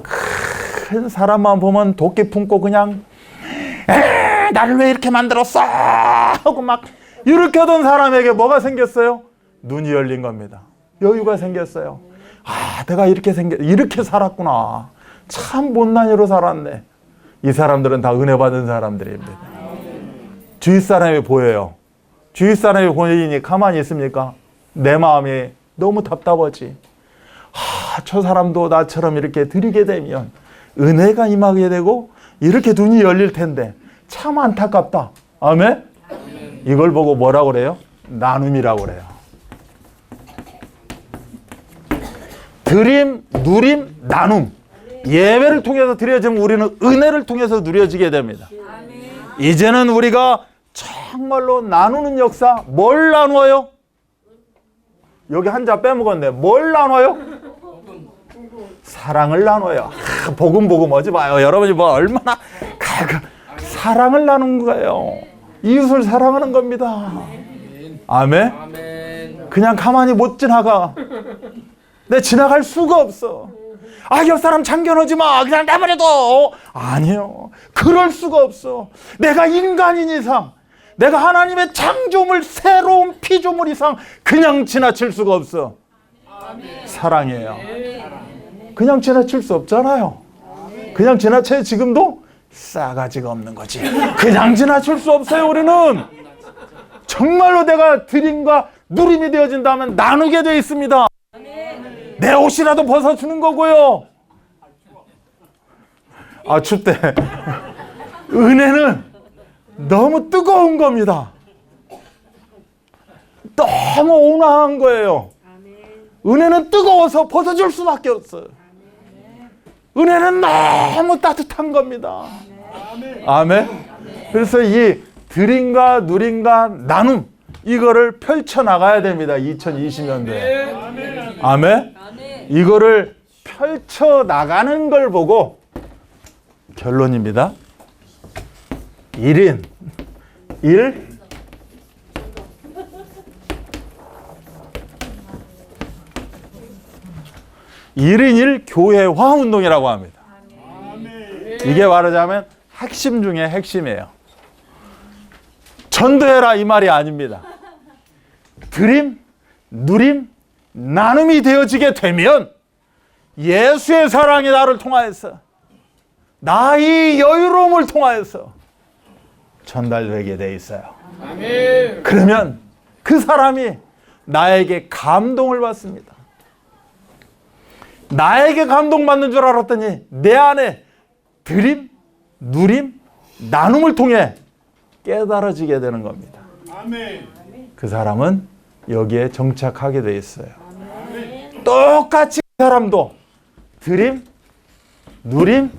큰 사람만 보면 도끼 품고 그냥 나를 왜 이렇게 만들었어? 하고 막 이렇게 하던 사람에게 뭐가 생겼어요? 눈이 열린 겁니다. 여유가 생겼어요. 아, 내가 이렇게 살았구나. 참 못난이로 살았네. 이 사람들은 다 은혜 받은 사람들입니다. 주위 사람이 보여요. 주위 사람이 보이니 가만히 있습니까? 내 마음이 너무 답답하지. 아, 저 사람도 나처럼 이렇게 드리게 되면 은혜가 임하게 되고 이렇게 눈이 열릴 텐데 참 안타깝다. 아멘? 이걸 보고 뭐라고 그래요? 나눔이라고 그래요. 드림, 누림, 나눔. 예배를 통해서 드려지면 우리는 은혜를 통해서 누려지게 됩니다. 이제는 우리가 정말로 나누는 역사, 뭘 나눠요? 여기 한자 빼먹었네. 뭘 나눠요? 사랑을 나눠요. 아, 복음 하지 마요. 여러분이 뭐 얼마나 사랑을 나누는 거예요. 이웃을 사랑하는 겁니다. 아멘? 그냥 가만히 못 지나가. 내 지나갈 수가 없어. 아, 옆 사람 참견하지 마. 그냥 내버려둬. 아니요. 그럴 수가 없어. 내가 인간인 이상, 내가 하나님의 창조물, 새로운 피조물 이상 그냥 지나칠 수가 없어. 사랑이에요. 그냥 지나칠 수 없잖아요. 그냥 지나쳐야 지금도 싸가지가 없는 거지. 그냥 지나칠 수 없어요. 우리는 정말로 내가 드림과 누림이 되어진다면 나누게 되어 있습니다. 내 옷이라도 벗어주는 거고요. 아, 춥대. 은혜는 너무 뜨거운 겁니다. 너무 온화한 거예요. 은혜는 뜨거워서 벗어줄 수밖에 없어요. 은혜는 너무 따뜻한 겁니다. 아멘. 그래서 이 드림과 누림과 나눔, 이거를 펼쳐나가야 됩니다. 2020년도에. 아멘. 이거를 펼쳐나가는 걸 보고 결론입니다. 1인 1 1인 1 교회화 운동이라고 합니다. 이게 말하자면 핵심 중에 핵심이에요. 전도해라 이 말이 아닙니다. 드림, 누림, 나눔이 되어지게 되면 예수의 사랑이 나를 통하여서 나의 여유로움을 통하여서 전달되게 돼 있어요. 아멘. 그러면 그 사람이 나에게 감동을 받습니다. 나에게 감동받는 줄 알았더니 내 안에 드림, 누림, 나눔을 통해 깨달아지게 되는 겁니다. 아멘. 그 사람은 여기에 정착하게 돼 있어요. 아멘. 똑같이 그 사람도 드림, 누림,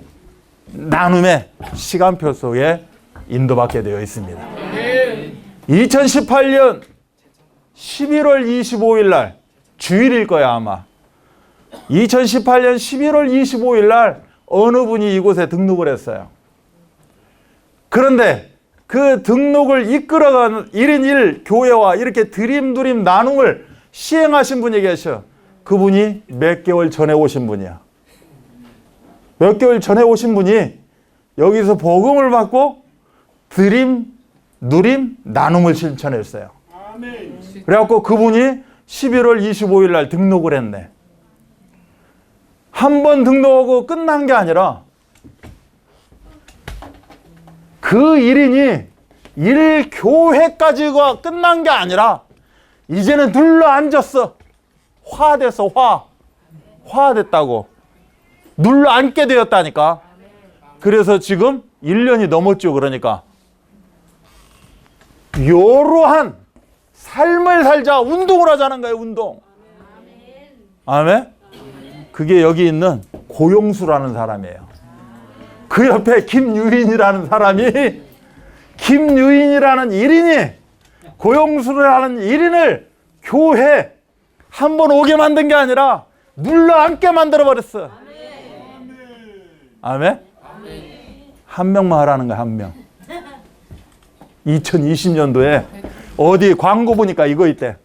나눔의 시간표 속에 인도받게 되어 있습니다. 아멘. 2018년 11월 25일 날 주일일 거야 아마. 2018년 11월 25일 날 어느 분이 이곳에 등록을 했어요. 그런데 그 등록을 이끌어가는 1인 1 교회와 이렇게 드림, 누림, 나눔을 시행하신 분이 계셔. 그분이 몇 개월 전에 오신 분이야. 몇 개월 전에 오신 분이 여기서 복음을 받고 드림, 누림, 나눔을 실천했어요. 그래갖고 그분이 11월 25일 날 등록을 했네. 한 번 등록하고 끝난 게 아니라 그 1인이 1교회까지가 끝난 게 아니라 이제는 눌러 앉았어. 화돼서 화됐다고. 눌러 앉게 되었다니까. 그래서 지금 1년이 넘었죠. 그러니까 이러한 삶을 살자 운동을 하자는 거예요. 운동. 아멘? 그게 여기 있는 고용수라는 사람이에요. 그 옆에 김유인이라는 사람이, 김유인이라는 1인이, 고용수라는 1인을 교회 한 번 오게 만든 게 아니라 눌러 앉게 만들어버렸어. 아멘? 한 명만 하라는 거야, 한 명. 2020년도에 어디 광고 보니까 이거 있대.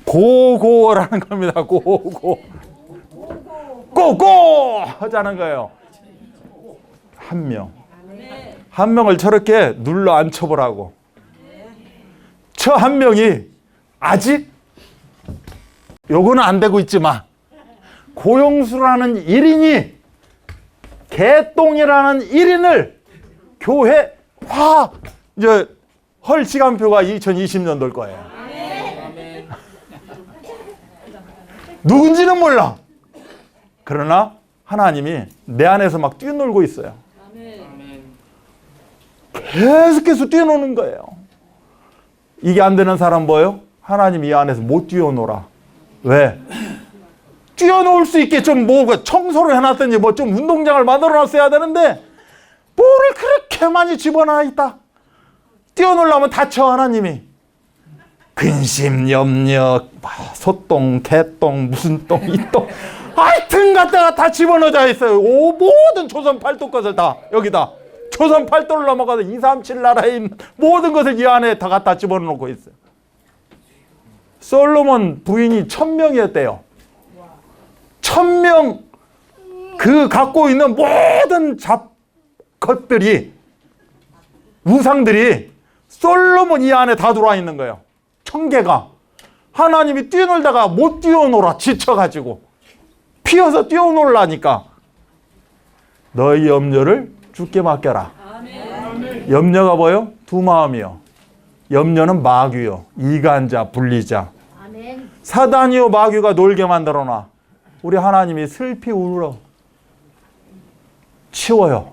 고고라는 겁니다. 고고. 고고 하자는 거예요. 한 명. 한 명을 저렇게 눌러 앉혀보라고. 저 한 명이 아직 요거는 안 되고 있지만 고용수라는 1인이 개똥이라는 1인을 교회 이제 헐 시간표가 2020년도일 거예요. 누군지는 몰라. 그러나 하나님이 내 안에서 막 뛰어놀고 있어요. 계속해서 뛰어노는 거예요. 이게 안 되는 사람 뭐예요? 하나님이 이 안에서 못 뛰어놀아. 왜? 뛰어놀 수 있게 좀 뭐 청소를 해놨든지 뭐 좀 운동장을 만들어놨어야 되는데 뭐를 그렇게 많이 집어넣어 있다. 뛰어놀려면 다쳐 하나님이. 근심, 염려, 소똥, 개똥, 무슨 똥, 이 똥, 하여튼 갖다가 다 집어넣어져 있어요. 모든 조선 팔도 것을 다 여기다. 조선 팔도를 넘어가서 2, 3, 7 나라에 있는 모든 것을 이 안에 다 갖다 집어넣고 있어요. 솔로몬 부인이 1000명이었대요. 1000명 그 갖고 있는 모든 것들이, 우상들이 솔로몬 이 안에 다 들어와 있는 거예요. 1000개가. 하나님이 뛰어놀다가 못 뛰어놀아 지쳐가지고 피어서 뛰어놀라니까 너희 염려를 주께 맡겨라. 아멘. 염려가 뭐요? 두 마음이요. 염려는 마귀요, 이간자, 분리자. 아멘. 사단이요 마귀가 놀게 만들어놔. 우리 하나님이 슬피 울어 치워요.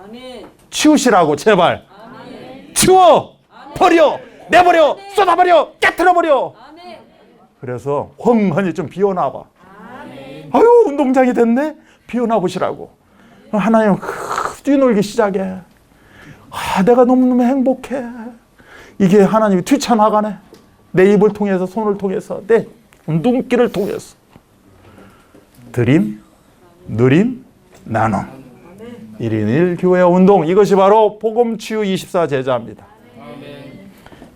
아멘. 치우시라고 제발. 아멘. 치워. 버려. 내버려. 쏟아버려. 깨트려버려. 아멘. 그래서 헝하니 좀 비워놔봐. 아유 운동장이 됐네. 비워놔보시라고. 하나님 뛰놀기 시작해. 내가 너무너무 행복해. 이게 하나님이 뛰쳐나가네. 내 입을 통해서, 손을 통해서, 내 운동기를 통해서. 드림, 누림, 나눔. 1인 1교회 운동. 이것이 바로 복음치유 24 제자입니다.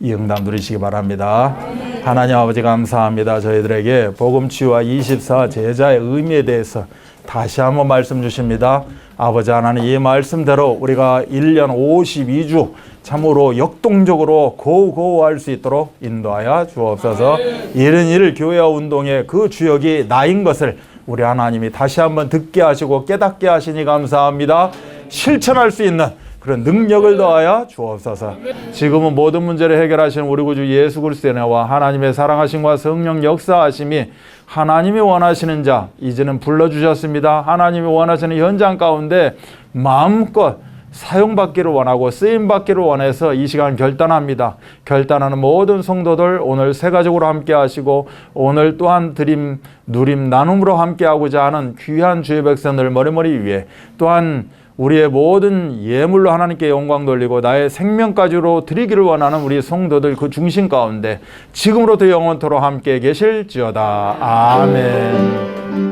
이 응답 누리시기 바랍니다. 하나님 아버지 감사합니다. 저희들에게 복음치유와 24 제자의 의미에 대해서 다시 한번 말씀 주십니다. 아버지 하나님, 이 말씀대로 우리가 1년 52주 참으로 역동적으로 고고할 수 있도록 인도하여 주옵소서. 1인 1교회와 운동의 그 주역이 나인 것을 우리 하나님이 다시 한번 듣게 하시고 깨닫게 하시니 감사합니다. 실천할 수 있는 그런 능력을 더하여 주옵소서. 지금은 모든 문제를 해결하시는 우리 구주 예수 그리스도의 은혜와 하나님의 사랑하심과 성령 역사하심이 하나님이 원하시는 자 이제는 불러주셨습니다. 하나님이 원하시는 현장 가운데 마음껏 사용받기를 원하고 쓰임받기를 원해서 이 시간 결단합니다. 결단하는 모든 성도들 오늘 새 가족으로 함께 하시고 오늘 또한 드림, 누림, 나눔으로 함께하고자 하는 귀한 주의 백성들 머리머리 위에 또한 우리의 모든 예물로 하나님께 영광 돌리고 나의 생명까지로 드리기를 원하는 우리 성도들 그 중심 가운데 지금으로부터 영원토록 함께 계실지어다. 아멘.